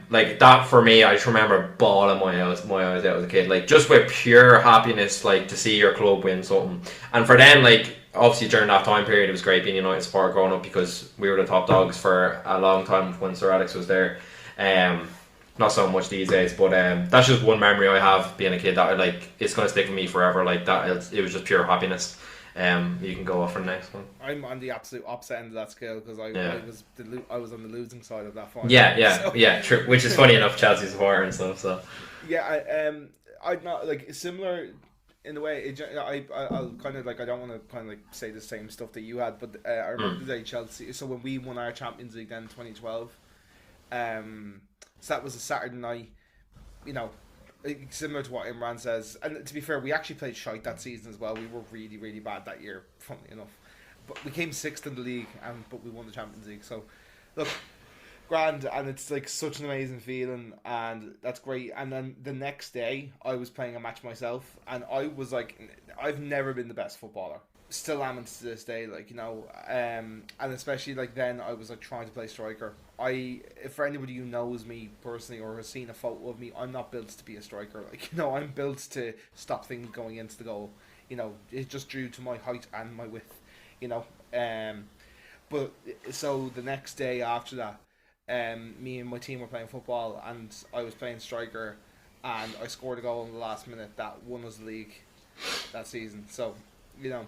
like that for me, I just remember bawling my eyes out as a kid, like just with pure happiness, like to see your club win something. And for them, like obviously during that time period, it was great being United supporter growing up because we were the top dogs for a long time when Sir Alex was there. Not so much these days, but that's just one memory I have being a kid that I like. It's gonna stick with me forever. Like that, it was just pure happiness. You can go off for the next one. I'm on the absolute opposite end of that scale because I was on the losing side of that final. Yeah, true. Which is funny enough, Chelsea supporter and stuff. So yeah, I'd not like similar in a way. I'll kind of like, I don't want to kind of like say the same stuff that you had, but I remember the day Chelsea. So when we won our Champions League then in 2012, so that was a Saturday night. You know, similar to what Imran says, and to be fair, we actually played shite that season as well. We were really, really bad that year, funnily enough. But we came 6th in the league, but we won the Champions League. So, look, grand, and it's like such an amazing feeling, and that's great. And then the next day, I was playing a match myself, and I was like, I've never been the best footballer. Still am to this day, like, you know, and especially like then I was like trying to play striker. For anybody who knows me personally or has seen a photo of me, I'm not built to be a striker. Like, you know, I'm built to stop things going into the goal. You know, it's just due to my height and my width. You know, but so the next day after that, me and my team were playing football, and I was playing striker, and I scored a goal in the last minute that won us the league that season. So, you know,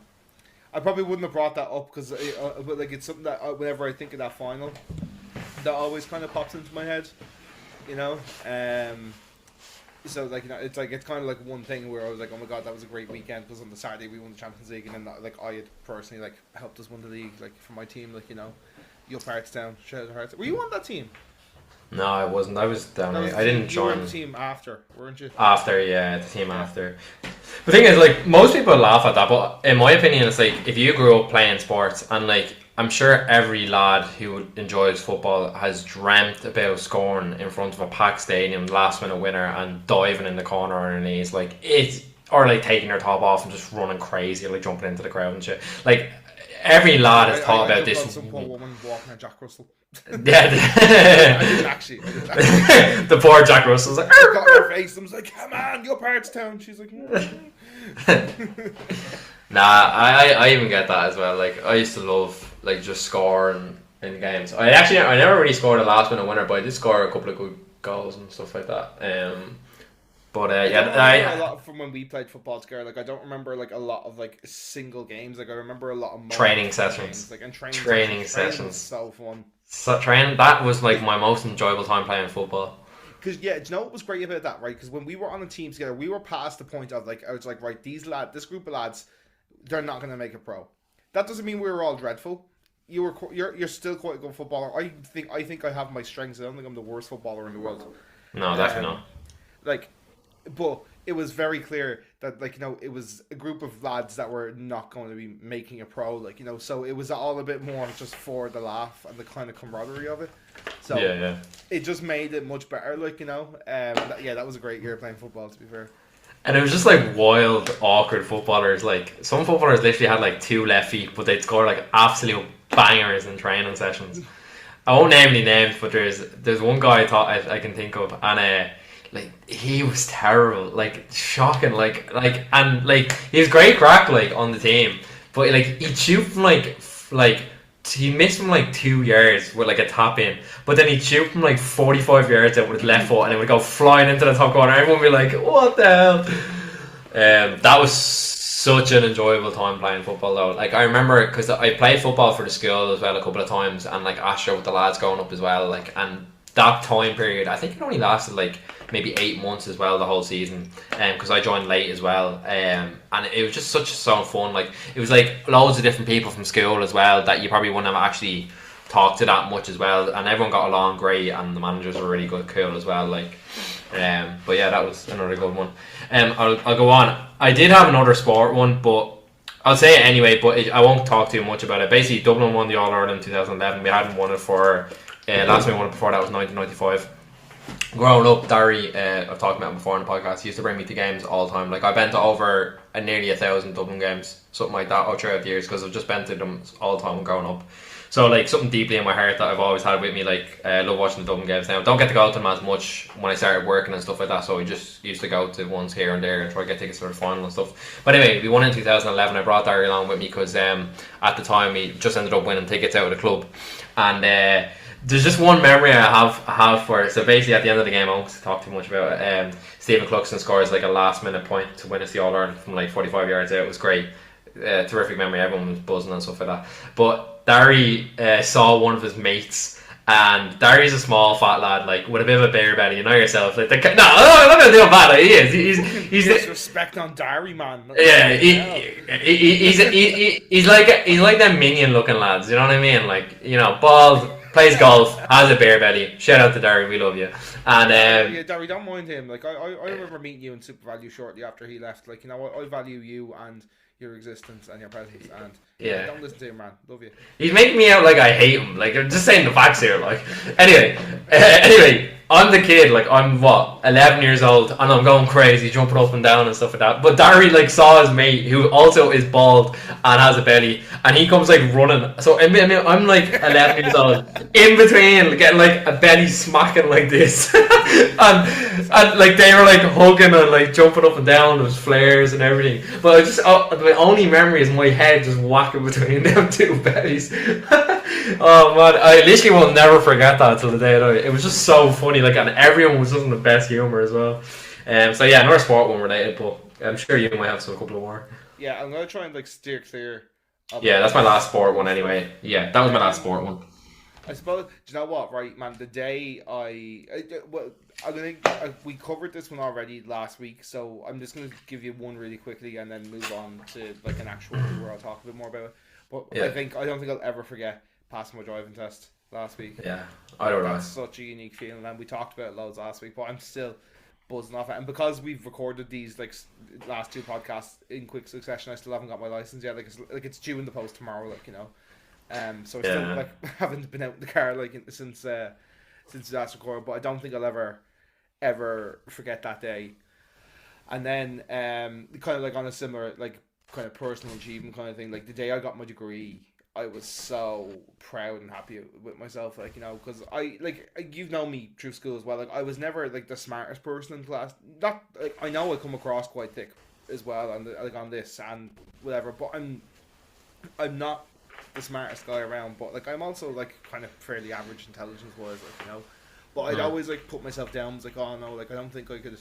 I probably wouldn't have brought that up because, but like it's something that whenever I think of that final, that always kind of pops into my head, you know. So like, you know, it's kind of like one thing where I was like, oh my god, that was a great weekend because on the Saturday we won the Champions League, and then like I had personally like helped us win the league, like for my team, like, you know, your Parts Town, shout out Hearts. Were you on that team? no, I wasn't. I was down. I didn't join. You were on the team after, weren't you? After, yeah, the team after. The thing is, like, most people laugh at that, but in my opinion, it's like if you grew up playing sports, and like I'm sure every lad who enjoys football has dreamt about scoring in front of a packed stadium, last minute winner, and diving in the corner on their knees, like it's, or like taking their top off and just running crazy, like jumping into the crowd and shit. Like every lad has thought about this. Some poor woman walking at Jack Russell. Yeah, I didn't actually. The poor Jack Russell's like, I got her face. I was like, come on, your Parts Town. She's like, nah, I even get that as well. Like I used to love like just scoring in games. I never really scored a last minute winner, but I did score a couple of good goals and stuff like that. But I a lot from when we played football together. Like I don't remember like a lot of like single games. Like I remember a lot of training sessions. Games, like, and training sessions. Training was so fun. So training, that was like my most enjoyable time playing football. Because do you know what was great about that, right? Because when we were on a team together, we were past the point of like, I was like, right, this group of lads, they're not going to make it pro. That doesn't mean we were all dreadful. You're still quite a good footballer. I think I have my strengths. I don't think I'm the worst footballer in the world. No, definitely not. Like, but it was very clear that, like, you know, it was a group of lads that were not going to be making a pro, like, you know, so it was all a bit more just for the laugh and the kind of camaraderie of it. So yeah, it just made it much better, like, you know. That was a great year playing football, to be fair. And it was just like wild, awkward footballers. Like some footballers literally had like 2 left feet, but they'd score like absolute bangers in training sessions. I won't name any names, but there's one guy I can think of, and like he was terrible, like shocking, like he was great crack like on the team, but like he'd shoot from like he missed from like 2 yards with like a tap in, but then he'd shoot from like 45 yards out with his left foot, and it would go flying into the top corner. Everyone would be like, "What the hell?" That was such an enjoyable time playing football though. Like I remember, because I played football for the school as well a couple of times, and like Asher with the lads growing up as well. Like, and that time period, I think it only lasted like maybe 8 months as well, the whole season, because I joined late as well, and it was just such so fun. Like it was like loads of different people from school as well that you probably wouldn't have actually talked to that much as well, and everyone got along great, and the managers were really good, cool as well. Like, but yeah, that was another good one. I'll go on. I did have another sport one, but I'll say it anyway. But I won't talk too much about it. Basically, Dublin won the All Ireland 2011. We hadn't won it for last time we won it before that was 1995. Growing up, Darry, I've talked about him before on the podcast, he used to bring me to games all the time. Like, I've been to over nearly 1,000 Dublin games, something like that, all throughout the years, because I've just been to them all the time growing up. So, like, something deeply in my heart that I've always had with me, like, I love watching the Dublin games now. Don't get to go to them as much when I started working and stuff like that, so we just used to go to ones here and there and try to get tickets for the final and stuff. But anyway, we won in 2011. I brought Darry along with me because at the time we just ended up winning tickets out of the club. And there's just one memory I have for it. So basically, at the end of the game, I won't talk too much about it. Stephen Cluxton scores like a last minute point to win us the All Ireland from like 45 yards out. It was great, terrific memory. Everyone was buzzing and stuff like that. But Darry saw one of his mates, and Darry's a small fat lad, like with a bit of a bear belly. You know yourself. Like I'm not gonna do him bad. Like, he is. He's respect on Darry, man. Yeah, he's like them minion looking lads. You know what I mean? Like, you know, bald. Plays golf, has a bear belly. Shout out to Darry, we love you. And yeah, Darry, don't mind him. Like I remember meeting you in Super Value shortly after he left. Like, you know, I value you and your existence and your presence. And yeah, don't listen to him, man. Love you. He's making me out like I hate him. Like, I'm just saying the facts here. Like, anyway, I'm the kid. Like, I'm 11 years old, and I'm going crazy, jumping up and down and stuff like that. But Darry like saw his mate, who also is bald and has a belly, and he comes like running. So I'm like 11 years old, in between, getting like a belly smacking like this, and like they were like hugging and like jumping up and down. There was flares and everything. But I just my only memory is my head just whacking between them two bellies. Oh man, I literally will never forget that till the day that it was just so funny. Like, and everyone was just the best humor as well. So yeah, another sport one related, but I'm sure you might have some couple of more. Yeah, I'm gonna try and like steer clear. Yeah, that's my last sport one anyway. Yeah, that was my last sport one. I suppose. Do you know what? Right, man. The day we covered this one already last week, so I'm just gonna give you one really quickly and then move on to like an actual one where I'll talk a bit more about it. But yeah. I don't think I'll ever forget passing my driving test last week. Yeah, I don't know. That's such a unique feeling, and we talked about it loads last week, but I'm still buzzing off it. And because we've recorded these like last two podcasts in quick succession, I still haven't got my license yet. Like it's due in the post tomorrow. Like, you know, so I still like haven't been out in the car like since last recorded. But I don't think I'll ever forget that day. And then kind of like on a similar like kind of personal achievement kind of thing, like the day I got my degree, I was so proud and happy with myself, like, you know, because you've known me through school as well. Like, I was never like the smartest person in class. Not like I know I come across quite thick as well, and like on this and whatever. But I'm not the smartest guy around. But like I'm also like kind of fairly average intelligence wise, like, you know. But I'd always like put myself down. I was like, oh no, like I don't think I could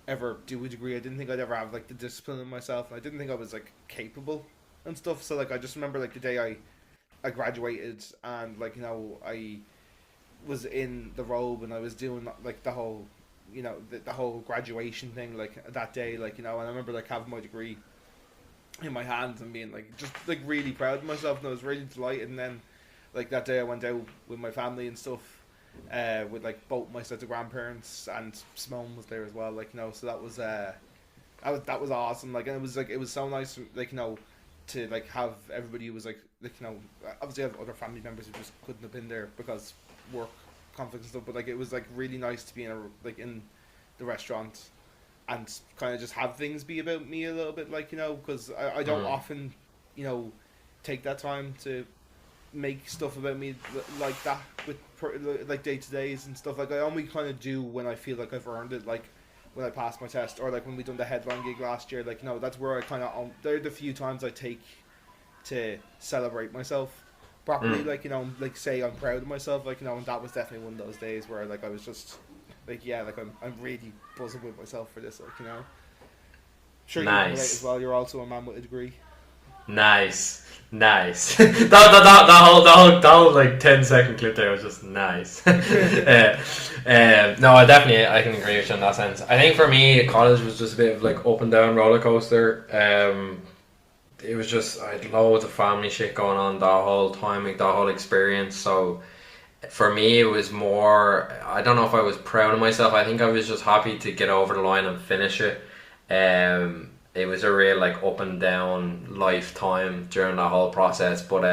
ever do a degree. I didn't think I'd ever have like the discipline in myself, and I didn't think I was like capable and stuff. So like I just remember like the day I graduated, and like, you know, I was in the robe and I was doing like the whole, you know, the whole graduation thing like that day, like, you know, and I remember like having my degree in my hands and being like just like really proud of myself, and I was really delighted. And then like that day I went out with my family and stuff, with like both my sets of grandparents, and Simone was there as well, like, you know, so that was awesome. Like, and it was so nice, like, you know, to like have everybody who was like, you know, obviously I have other family members who just couldn't have been there because work conflicts and stuff, but like it was like really nice to be in the restaurant and kind of just have things be about me a little bit, like, you know, because I don't often, you know, take that time to make stuff about me like that with like day to days and stuff. Like I only kind of do when I feel like I've earned it, like when I passed my test, or like when we done the headline gig last year. Like, you know, that's where I kind of they're the few times I take to celebrate myself properly. Like, you know, like say I'm proud of myself, like, you know, and that was definitely one of those days where like I was just like, yeah, like I'm really buzzing with myself for this, like, you know. Sure, you can relate as well. You're also a man with a degree. Nice. Nice. That whole like 10-second clip there was just nice. No, I can agree with you in that sense. I think for me, college was just a bit of like up and down roller coaster. It was just I had loads of family shit going on that whole time, like that whole experience. So for me, it was more. I don't know if I was proud of myself. I think I was just happy to get over the line and finish it. It was a real like up and down lifetime during that whole process. But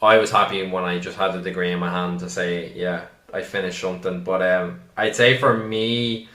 I was happy when I just had the degree in my hand to say, yeah, I finished something. But I'd say for me,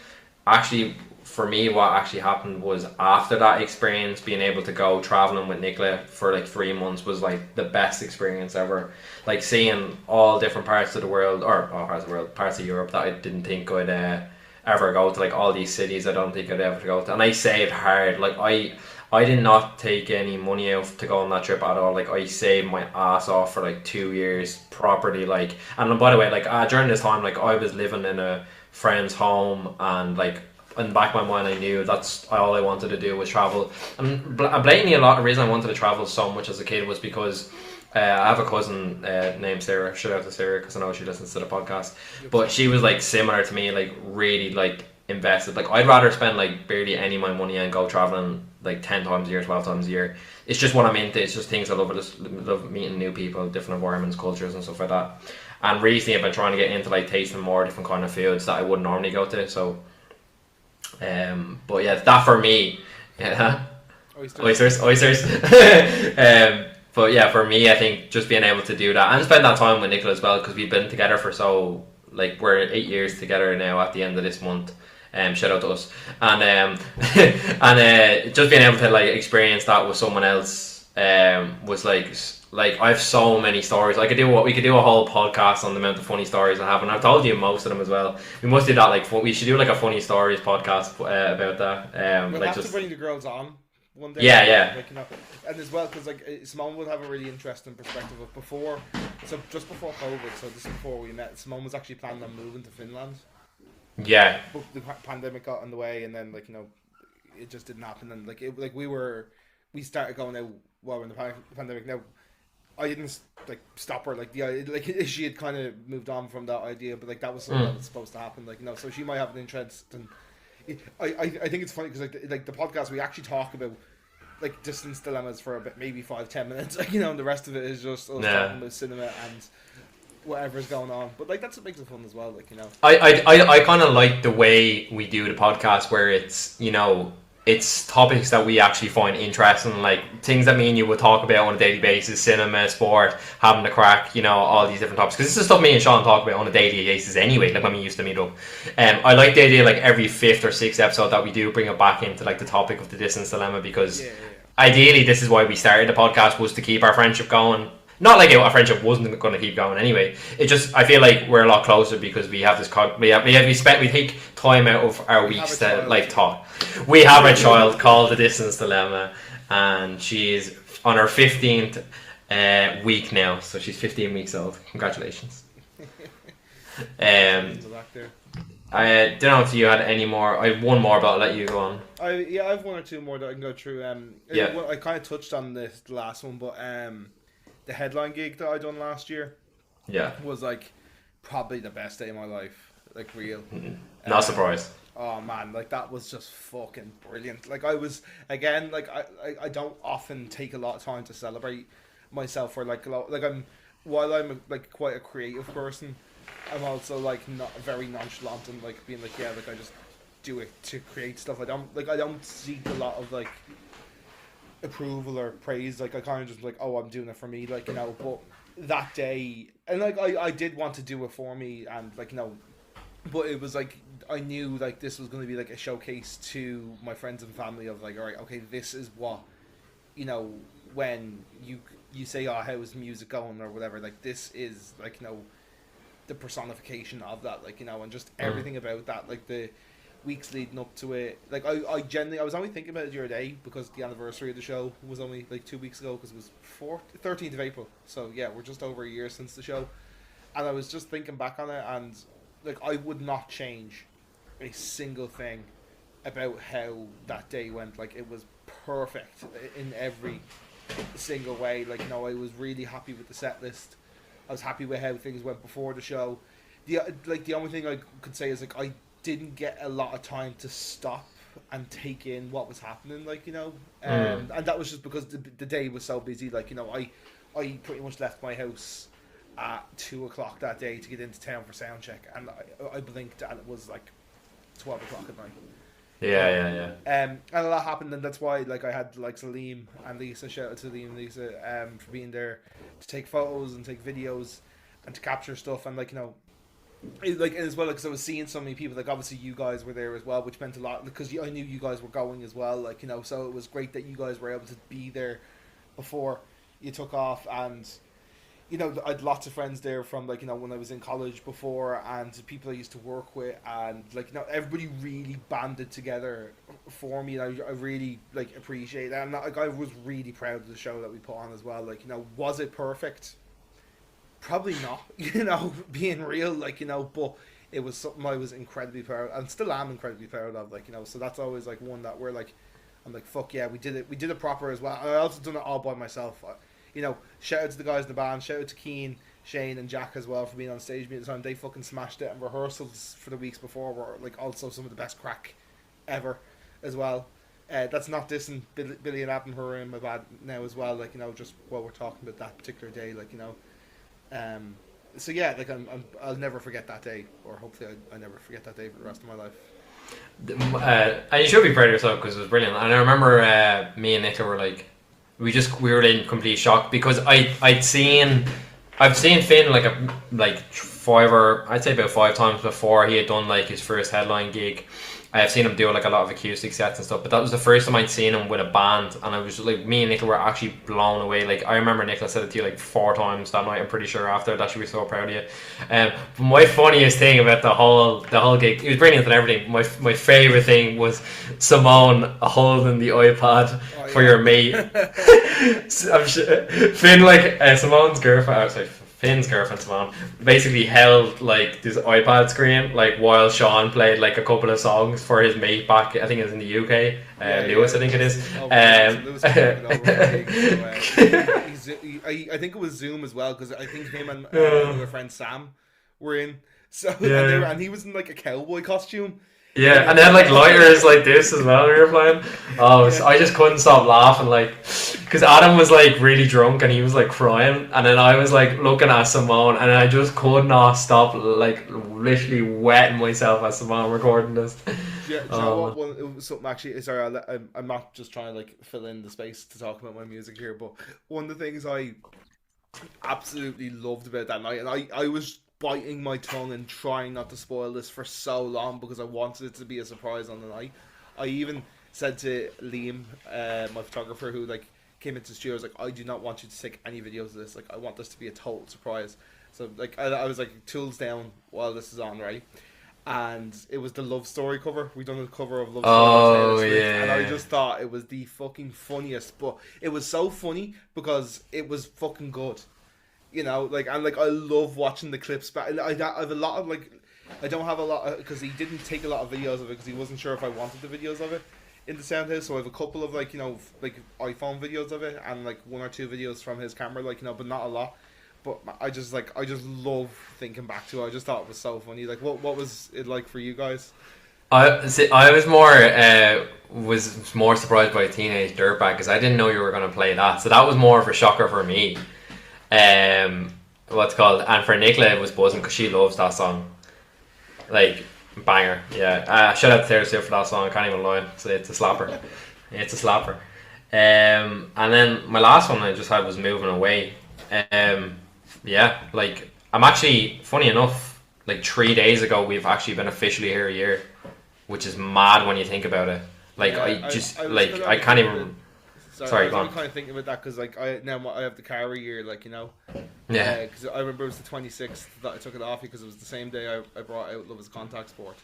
what actually happened was after that experience, being able to go traveling with Nicola for like 3 months was like the best experience ever. Like seeing all different parts of the world, or parts of the world, parts of Europe that I didn't think I'd ever go to, like all these cities I don't think I'd ever go to. And I saved hard. Like I did not take any money out to go on that trip at all. Like I saved my ass off for like 2 years properly. Like, and by the way, like during this time, like I was living in a friend's home, and like in the back of my mind I knew that's all I wanted to do was travel. And blatantly, a lot of the reason I wanted to travel so much as a kid was because I have a cousin named Sarah. Shout out to Sarah because I know she listens to the podcast. But she was like similar to me, like really like invested. Like I'd rather spend like barely any of my money and go traveling like 10 times a year, 12 times a year. It's just what I'm into. It's just things I love. I just love meeting new people, different environments, cultures and stuff like that. And recently I've been trying to get into like tasting more different kind of foods that I wouldn't normally go to. So but yeah, that for me, yeah, oysters. But yeah, for me, I think just being able to do that and spend that time with Nicola as well, because we've been together for so, like, we're 8 years together now at the end of this month. Shout out to us. And and just being able to like experience that with someone else was like I have so many stories. We could do a whole podcast on the amount of funny stories I have, and I've told you most of them as well. We must do that. Like we should do like a funny stories podcast about that. We'll like have to bring the girls on one day. Yeah. Like, you know, and as well because like Simone would have a really interesting perspective of before. So just before COVID, so this is before we met. Simone was actually planning on moving to Finland. Yeah. But the pandemic got in the way, and then like you know, it just didn't happen. And like we started going out while we're in the pandemic. Now I didn't like stop her. Like she had kind of moved on from that idea, but like that was something that was supposed to happen. Like you know, so she might have an interest. And I think it's funny because like the podcast we actually talk about like distance dilemmas for a bit, maybe 5-10 minutes. Like, you know, and the rest of it is just us talking about cinema and whatever's going on. But like that's what makes it fun as well. Like you know, I kind of like the way we do the podcast where it's, you know, it's topics that we actually find interesting, like things that me and you would talk about on a daily basis, cinema, sport, having the crack, you know, all these different topics. Because this is stuff me and Shaun talk about on a daily basis anyway, like when we used to meet up. I like the idea, like every 5th or 6th episode that we do bring it back into like the topic of the distance dilemma, because ideally this is why we started the podcast, was to keep our friendship going. Not like our friendship wasn't going to keep going anyway. It just, I feel like we're a lot closer because we have this. We take time out of our weeks to like talk. We have a child called the Distance Dilemma, and she's on her 15th week now. So she's 15 weeks old. Congratulations. I don't know if you had any more. I have one more, but I'll let you go on. I have one or two more that I can go through. I kind of touched on this last one, but the headline gig that I done last year, was like probably the best day of my life, like real. Not surprised. Oh man, like that was just fucking brilliant. Like I was again, like I don't often take a lot of time to celebrate myself, or like while I'm like quite a creative person, I'm also like not very nonchalant and like being like I just do it to create stuff. I don't seek a lot of like approval or praise. Like I kind of just like, oh, I'm doing it for me, like, you know. But that day, and like I did want to do it for me, and like, you know, but it was like I knew like this was going to be like a showcase to my friends and family of like, all right, okay, this is what, you know, when you say, oh, how's music going or whatever, like this is like, you know, the personification of that, like, you know, and just everything about that, like the weeks leading up to it. Like I was only thinking about it the other day because the anniversary of the show was only like 2 weeks ago, because it was 13th of April. So yeah, we're just over a year since the show, and I was just thinking back on it, and like I would not change a single thing about how that day went. Like it was perfect in every single way. Like, I was really happy with the set list. I was happy with how things went before the show. The only thing I could say is like I didn't get a lot of time to stop and take in what was happening. Like, and that was just because the day was so busy. Like, I pretty much left my house at 2:00 that day to get into town for sound check, and I blinked and it was like 12 o'clock at night. Yeah. And a lot happened, and that's why like I had like Liam and Lisa. Shout out to Liam and Lisa for being there to take photos and take videos and to capture stuff, and like like as well, because I was seeing so many people. Like obviously you guys were there as well, which meant a lot because I knew you guys were going as well. Like so it was great that you guys were able to be there before you took off. And I had lots of friends there from like when I was in college before, and people I used to work with, and like everybody really banded together for me, and I really like appreciate that. And like I was really proud of the show that we put on as well. Like was it perfect? Probably not. Being real, like but it was something I was incredibly proud and still am incredibly proud of. Like so that's always like one that we're like, I'm like fuck yeah, we did it proper as well. I also done it all by myself. Shout out to the guys in the band, shout out to Keane, Shane and Jack as well for being on stage at the time. They fucking smashed it, and rehearsals for the weeks before were like also some of the best crack ever as well. That's not dissing Billy and Adam, who are in my band now as well, like just while we're talking about that particular day, like so yeah, like I'll never forget that day, or hopefully I never forget that day for the rest of my life. And you should be proud of yourself because it was brilliant. And I remember me and Nicola were like, we were in complete shock because I've seen Finn like about 5 times before he had done like his first headline gig. I have seen him do like a lot of acoustic sets and stuff, but that was the first time I'd seen him with a band, and I was like, me and Nicola were actually blown away. Like I remember Nicola said it to you like 4 times that night. I'm pretty sure after that she was so proud of you. But my funniest thing about the whole gig, it was brilliant and everything. My favorite thing was Simone holding the iPad for your mate. I'm sure, Finn Simone's girlfriend. Finn's girlfriend Simone basically held like this iPad screen like while Shaun played like a couple of songs for his mate back. I think it was in the UK. Lewis, I think it is. I think it was Zoom as well because I think him and my friend Sam were in. So and he was in like a cowboy costume. Yeah, and then like lighters like this as well we were playing. So I just couldn't stop laughing, like, because Adam was like really drunk and he was like crying, and then I was like looking at Simone, and I just could not stop like literally wetting myself as Simone recording this. Yeah, it was something actually. Sorry, I'm not just trying to like fill in the space to talk about my music here, but one of the things I absolutely loved about that night, and I was biting my tongue and trying not to spoil this for so long because I wanted it to be a surprise on the night. I even said to Liam, my photographer, who like came into the studio, I was like, I do not want you to take any videos of this. Like, I want this to be a total surprise. So like I was like, tools down while this is on, right? And it was the Love Story cover. We done a cover of Love Story. And I just thought it was the fucking funniest. But it was so funny because it was fucking good. And I love watching the clips back. I have a lot of I don't have a lot because he didn't take a lot of videos of it because he wasn't sure if I wanted the videos of it in the sound house. So I have a couple of iPhone videos of it and like 1 or 2 videos from his camera, but not a lot. But I just love thinking back to it. I just thought it was so funny. Like what was it like for you guys? I was more surprised by Teenage Dirtbag because I didn't know you were going to play that. So that was more of a shocker for me. What's called, and for Nicola it was buzzing because she loves that song, like banger. Shout out to Taylor Swift for that song. I can't even lie, it's a slapper. And then my last one I just had was Moving Away. Like I'm actually, funny enough, like 3 days ago we've actually been officially here a year, which is mad when you think about it. Like I can't even. Sorry, go on. I'm kind of thinking about that because like I have the car a year, Yeah. Because I remember it was the 26th that I took it off because it was the same day I brought out Love Is Contact Sport.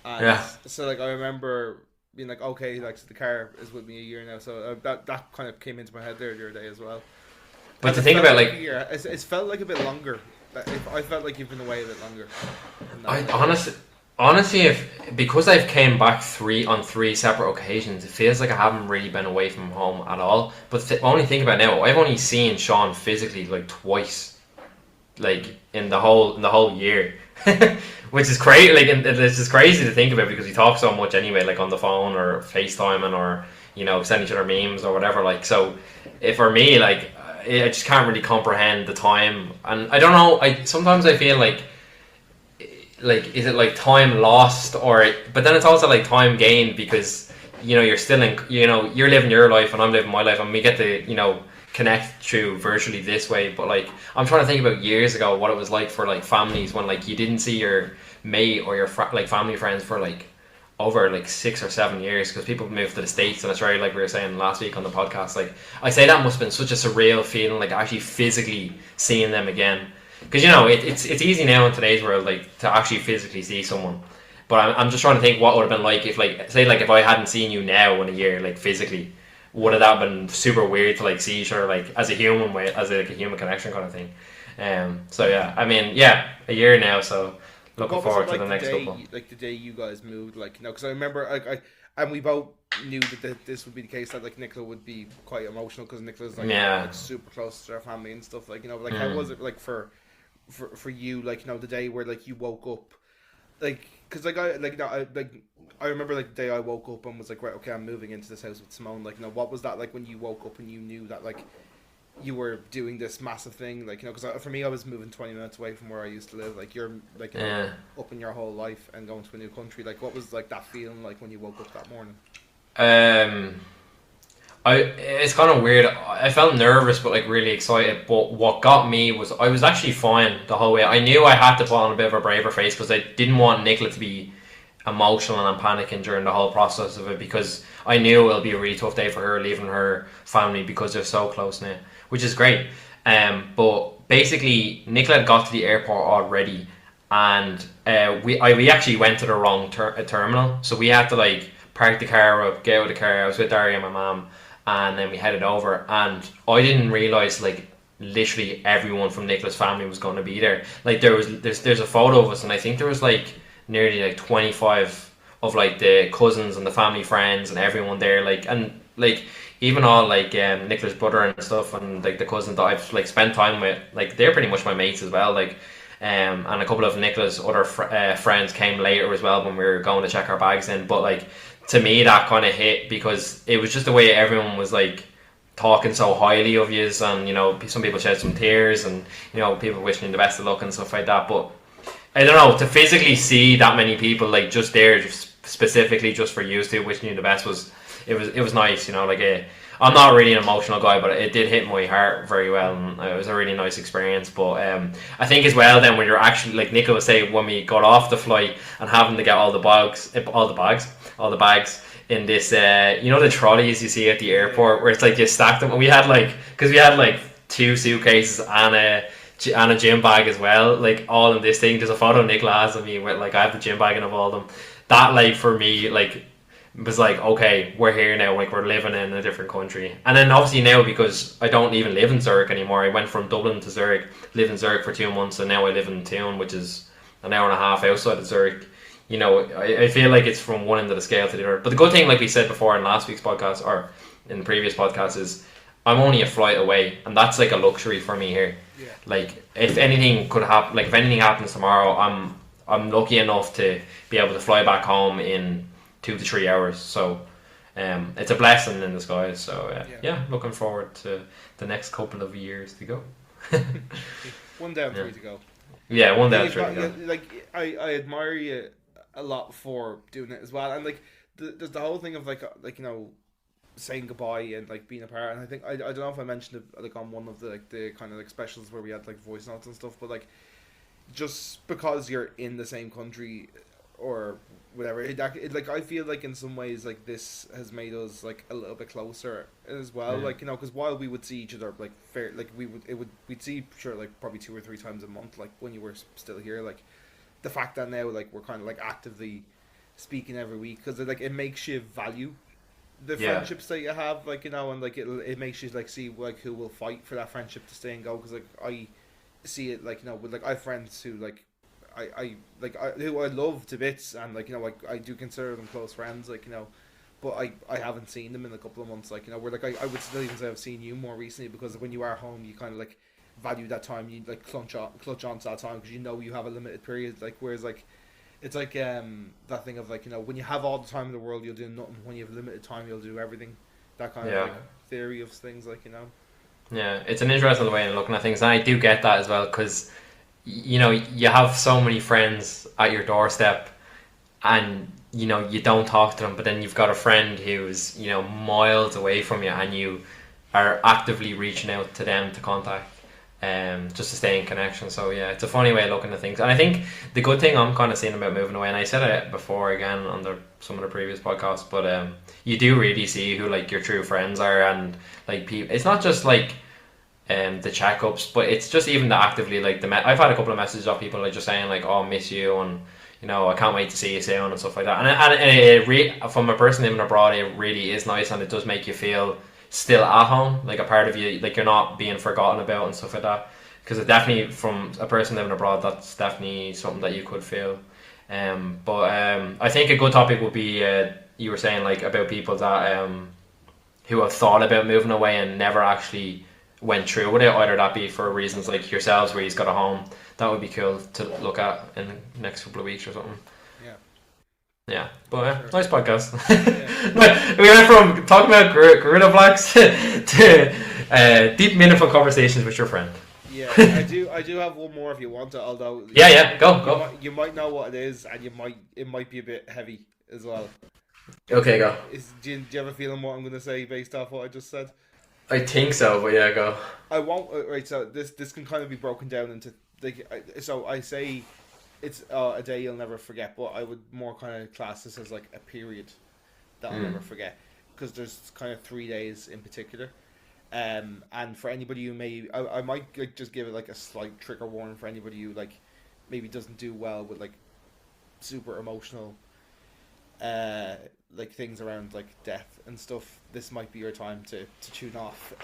And so like I remember being like, okay, like so the car is with me a year now, so that kind of came into my head there the other day as well. But to think about like, it's felt like a bit longer. I felt like you've been away a bit longer. Honestly, if because I've came back three separate occasions, it feels like I haven't really been away from home at all. But only think about it now, I've only seen Sean physically like twice, like in the whole year, which is crazy. Like, and it's just crazy to think about because we talk so much anyway, like on the phone or FaceTiming or sending each other memes or whatever. Like, so if for me, like, I just can't really comprehend the time, and I don't know. I sometimes I feel like is it like time lost or but then it's also like time gained because you're still in you're living your life and I'm living my life and we get to connect through virtually this way. But like I'm trying to think about years ago what it was like for like families when like you didn't see your mate or your like family friends for like over like 6 or 7 years because people moved to the States. And it's very, like we were saying last week on the podcast, like I say that must have been such a surreal feeling, like actually physically seeing them again. Because it's easy now in today's world, like to actually physically see someone. But I'm just trying to think what would have been like if, like, say, like if I hadn't seen you now in a year, like physically, would have that been super weird to like see each other like as a human way, as a human connection kind of thing. So yeah, I mean, yeah, a year now, so looking What was it forward to like the the next day, couple. like the day you guys moved? Like, because I remember, and we both knew that this would be the case. That like Nicola would be quite emotional because Nicola's Yeah. like super close to her family and stuff. Like, like how Mm. was it like for you? Like, the day where like you woke up, like, because I remember like the day I woke up and was like, right, okay, I'm moving into this house with Simone. Like, what was that like when you woke up and you knew that like you were doing this massive thing, like, because for me, I was moving 20 minutes away from where I used to live. Like, you're like, Yeah. up in your whole life and going to a new country. Like, what was like that feeling like when you woke up that morning? Um. It's kind of weird. I felt nervous, but like really excited. But what got me was I was actually fine the whole way. I knew I had to put on a bit of a braver face because I didn't want Nicola to be emotional and panicking during the whole process of it because I knew it'll be a really tough day for her leaving her family because they're so close now, which is great. But basically, Nicola had got to the airport already, and we actually went to the wrong terminal, so we had to like park the car up, get out of the car. I was with Daria and my mom, and then we headed over. And I didn't realize like literally everyone from Nicola's family was going to be there. Like there's a photo of us, and I think there was like nearly like 25 of like the cousins and the family friends and everyone there. Like and like even all like Nicola's brother and stuff, and like the cousins that I've like spent time with. Like they're pretty much my mates as well. Like. And a couple of Nicola's other friends came later as well when we were going to check our bags in. But like to me, that kind of hit because it was just the way everyone was like talking so highly of you, and some people shed some tears, and people wishing you the best of luck and stuff like that. But I don't know, to physically see that many people like just there, just specifically just for you two wishing you the best it was nice. I'm not really an emotional guy, but it did hit my heart very well, and it was a really nice experience. But I think as well, then when you're actually, like Nicola was saying, when we got off the flight and having to get all the bags in this, the trolleys you see at the airport where it's like you stack them, and we had like, because we had like two suitcases and a gym bag as well, like all in this thing. There's a photo Nicola has of me with like I have the gym bag and of all of them. That like for me like was like, okay, we're here now, like we're living in a different country. And then obviously now, because I don't even live in Zurich anymore, I went from Dublin to Zurich, lived in Zurich for 2 months, and now I live in Thun, which is an hour and a half outside of Zurich. I feel like it's from one end of the scale to the other. But the good thing, like we said before in last week's podcast or in the previous podcast, is I'm only a flight away, and that's like a luxury for me here. Yeah. Like if anything could happen, like if anything happens tomorrow, I'm lucky enough to be able to fly back home in 2 to 3 hours. So it's a blessing in disguise. So yeah, looking forward to the next couple of years to go. One down, three to go. Yeah, one down, You've three to got- go. Like I admire you a lot for doing it as well, and like there's the whole thing of like saying goodbye and like being apart. And I think I don't know if I mentioned it like on one of the kind of like specials where we had like voice notes and stuff, but like just because you're in the same country or whatever, like I feel like in some ways like this has made us like a little bit closer as well. Yeah. Like because while we would see each other like fair, like we'd see sure like probably 2 or 3 times a month, like when you were still here, like the fact that now like we're kind of like actively speaking every week, because like it makes you value the Yeah. friendships that you have, like and like it makes you like see like who will fight for that friendship to stay and go, because like I see it like with like I have friends who like who I love to bits, and like, you know, I do consider them close friends, like, you know, but I haven't seen them in a couple of months, like, you know, where like I would still even say I've seen you more recently, because when you are home, you kind of like value that time, you like clutch on to that time, because you know you have a limited period, like, whereas like it's like that thing of like, you know, when you have all the time in the world, you'll do nothing. When you have limited time, you'll do everything. That kind of Yeah. like theory of things, like, you know. Yeah, it's an interesting way of looking at things, and I do get that as well because you know you have so many friends at your doorstep, and you know you don't talk to them, but then you've got a friend who's you know miles away from you, and you are actively reaching out to them to contact, just to stay in connection. So yeah, it's a funny way of looking at things, and I think the good thing I'm kind of seeing about moving away, and I said it before again on some of the previous podcasts, but you do really see who like your true friends are, and like people. It's not just like the checkups, but it's just even the actively like I've had a couple of messages of people like just saying like, "Oh, I miss you," and you know, I can't wait to see you soon and stuff like that. From a person living abroad, it really is nice, and it does make you feel still at home, like a part of you, like you're not being forgotten about and stuff like that. Because it definitely, from a person living abroad, that's definitely something that you could feel. But I think a good topic would be you were saying like about people that who have thought about moving away and never actually went through with it, either that be for reasons like yourselves where he's got a home. That would be cool to look at in the next couple of weeks or something. Yeah. Yeah, but Sure. nice podcast. Yeah. We went from talking about gorilla blacks to deep, meaningful conversations with your friend. Yeah, I do have one more if you want it. Although Yeah, go. You might know what it is, and it might be a bit heavy as well. Okay, go. Do you have a feeling what I'm going to say based off what I just said? I think so, but yeah, go. I won't. Right, so this can kind of be broken down into like. So I say it's a day you'll never forget, but I would more kind of class this as like a period that I'll never forget, because there's kind of 3 days in particular. And for anybody who I might like just give it like a slight trigger warning for anybody who like maybe doesn't do well with like super emotional like things around like death and stuff. This might be your time to tune off.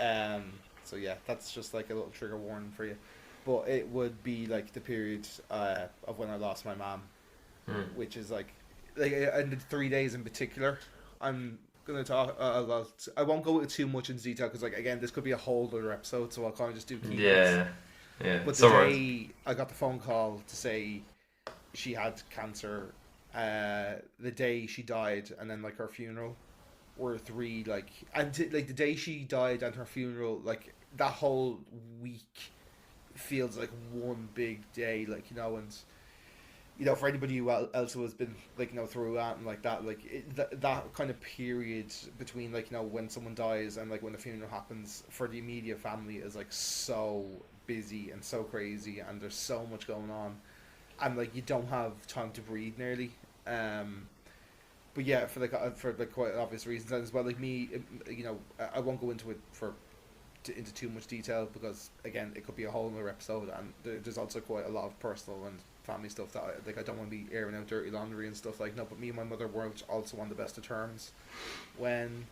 So yeah, that's just like a little trigger warning for you. But it would be like the period of when I lost my mom, which is like and the 3 days in particular. I'm gonna talk about. I won't go too much into detail because like again, this could be a whole other episode. So I'll kind of just do key notes. Yeah. But the day I got the phone call to say she had cancer, the day she died, and then like her funeral, were three like like the day she died and her funeral, like that whole week feels like one big day, like, you know. And you know, for anybody who else who has been like, you know, through that and like that, like that kind of period between like, you know, when someone dies and like when the funeral happens for the immediate family is like so busy and so crazy, and there's so much going on, and like you don't have time to breathe nearly. But yeah, for like quite obvious reasons, and as well, like me, you know, I won't go into it into too much detail because again, it could be a whole other episode, and there's also quite a lot of personal and family stuff that I don't want to be airing out dirty laundry and stuff like. No, but me and my mother were also on the best of terms when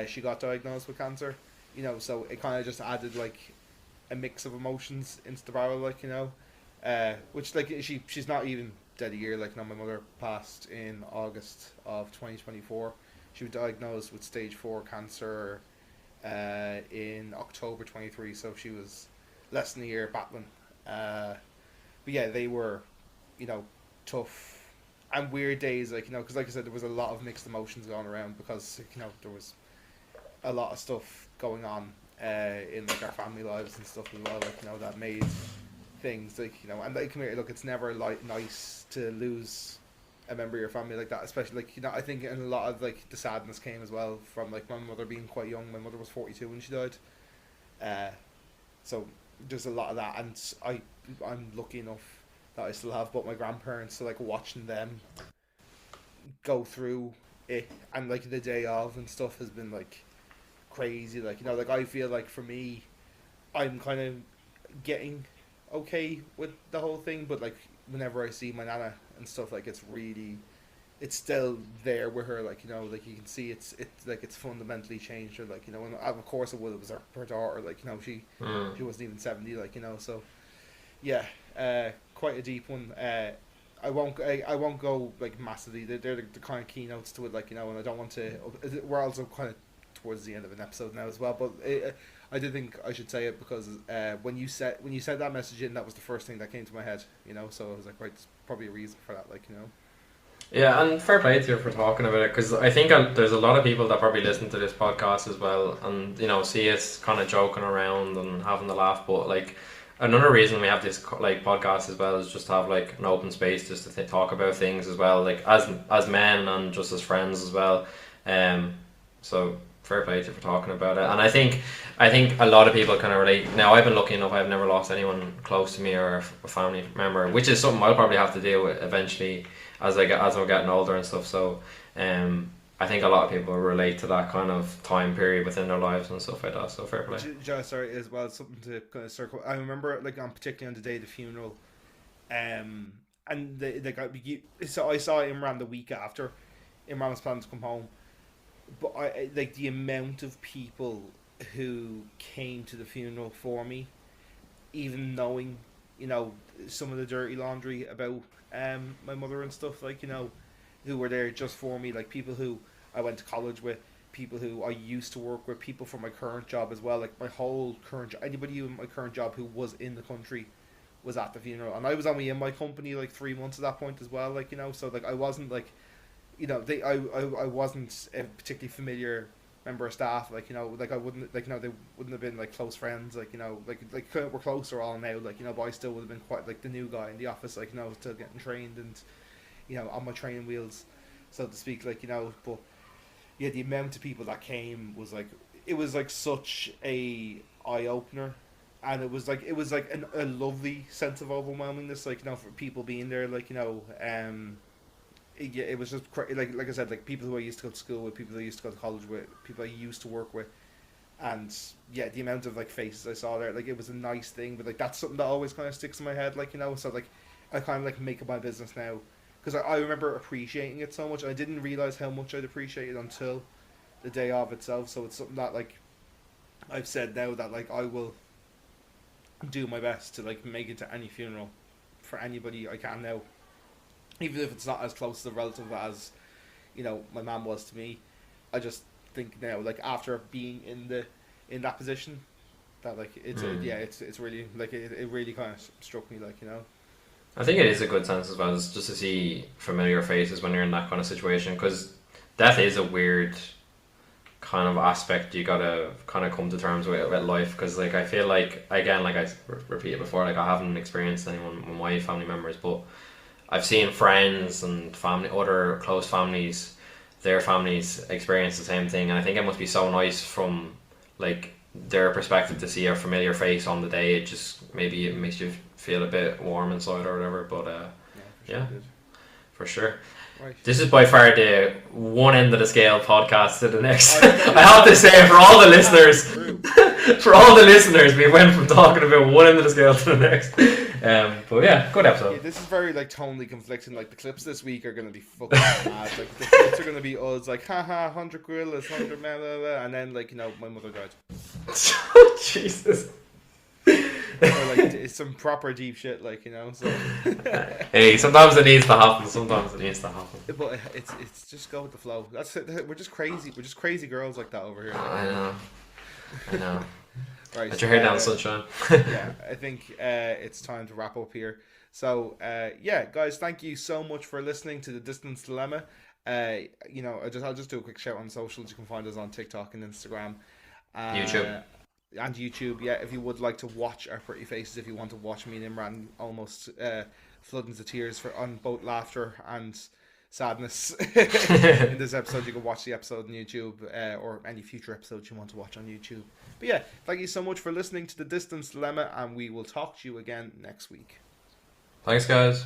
she got diagnosed with cancer, you know. So it kind of just added like a mix of emotions into the barrel, like, you know, which like she's not even dead a year. Like, no, my mother passed in August of 2024. She was diagnosed with stage 4 cancer in October 23, so she was less than a year battling. But yeah, they were, you know, tough and weird days, like, you know, because like I said, there was a lot of mixed emotions going around because, you know, there was a lot of stuff going on in like our family lives and stuff as well, like, you know, that made things like, you know, and like, come here, look, it's never like nice to lose a member of your family like that, especially like, you know, I think in a lot of like the sadness came as well from like my mother being quite young. My mother was 42 when she died, so there's a lot of that, and I'm lucky enough that I still have both my grandparents, so like watching them go through it and like the day of and stuff has been like crazy, like, you know, like I feel like for me I'm kind of getting okay with the whole thing, but like whenever I see my nana and stuff, like it's still there with her, like, you know, like you can see it's like it's fundamentally changed her, like, you know. And of course it was her daughter, like, you know, she wasn't even 70, like, you know. So yeah, quite a deep one. I won't go like massively. They're the kind of keynotes to it, like, you know, and I don't want to. We're also kind of towards the end of an episode now as well, but I did think I should say it because when you said that message in, that was the first thing that came to my head, you know. So I was like, right, there's probably a reason for that, like, you know. Yeah, and fair play to you for talking about it, because I think there's a lot of people that probably listen to this podcast as well, and, you know, see us kind of joking around and having the laugh. But like, another reason we have this like podcast as well is just to have like an open space, just to talk about things as well, like as men and just as friends as well. So fair play to you for talking about it. And I think a lot of people kind of relate. Now, I've been lucky enough; I've never lost anyone close to me or a family member, which is something I'll probably have to deal with eventually as I'm getting older and stuff. So I think a lot of people relate to that kind of time period within their lives and stuff like that. So fair play. Sorry, as well, something to kind of circle. I remember, like, particularly on the day of the funeral, and so I saw Imran the week after. Imran was planning to come home, but I like the amount of people who came to the funeral for me, even knowing, you know, some of the dirty laundry about my mother and stuff, like, you know, who were there just for me, like people who I went to college with, people who I used to work with, people from my current job as well, like my whole current anybody in my current job who was in the country was at the funeral, and I was only in my company like 3 months at that point as well, like, you know, so like I wasn't like, you know, I wasn't a particularly familiar member of staff, like, you know, like I wouldn't, like, you know, they wouldn't have been like close friends, like, you know, like we're closer all now, like, you know, but I still would have been quite like the new guy in the office, like, you know, still getting trained and, you know, on my training wheels, so to speak, like, you know. But yeah, the amount of people that came was like, it was like such a eye opener, and it was like a lovely sense of overwhelmingness, like, you know, for people being there, like, you know, yeah, it was just like I said, like people who I used to go to school with, people I used to go to college with, people I used to work with, and yeah, the amount of like faces I saw there, like it was a nice thing. But like that's something that always kind of sticks in my head, like, you know. So like I kind of like make it my business now, because I remember appreciating it so much. I didn't realize how much I'd appreciate it until the day of itself. So it's something that like I've said now that like I will do my best to like make it to any funeral for anybody I can now. Even if it's not as close to the relative as, you know, my mum was to me, I just think now, like after being in that position, that like it's it's really like it really kind of struck me, like, you know. I think it is a good sense as well, just to see familiar faces when you're in that kind of situation, because death is a weird kind of aspect you gotta kind of come to terms with life. Because like I feel like, again, like I repeated before, like I haven't experienced anyone with my family members, but I've seen friends and family, other close families, their families experience the same thing, and I think it must be so nice from like their perspective to see a familiar face on the day. It just maybe it makes you feel a bit warm inside or whatever. But for sure. Right. This is by far the one end of the scale podcast to the next. I have to say, for all the listeners, we went from talking about one end of the scale to the next. But yeah, good episode. Yeah, this is very like tonally conflicting. Like the clips this week are going to be fucking mad. Like the clips are going to be us like, haha, 100 gorillas, 100 blah, blah, blah, and then like, you know, my mother died. Jesus. Or like it's some proper deep shit, like, you know. So hey, sometimes it needs to happen. But it's just go with the flow. That's it. We're just crazy. We're just crazy girls like that over here. I know. Right. Put your hair down, sunshine. Yeah, I think it's time to wrap up here. So yeah, guys, thank you so much for listening to the Distance Dilemma. You know, I'll just do a quick shout on socials. You can find us on TikTok and Instagram. YouTube. And YouTube, yeah. If you would like to watch our pretty faces, if you want to watch me and Imran almost flood into tears on both laughter and sadness in this episode, you can watch the episode on YouTube, or any future episodes you want to watch on YouTube. But yeah, thank you so much for listening to The Distance Dilemma, and we will talk to you again next week. Thanks, guys.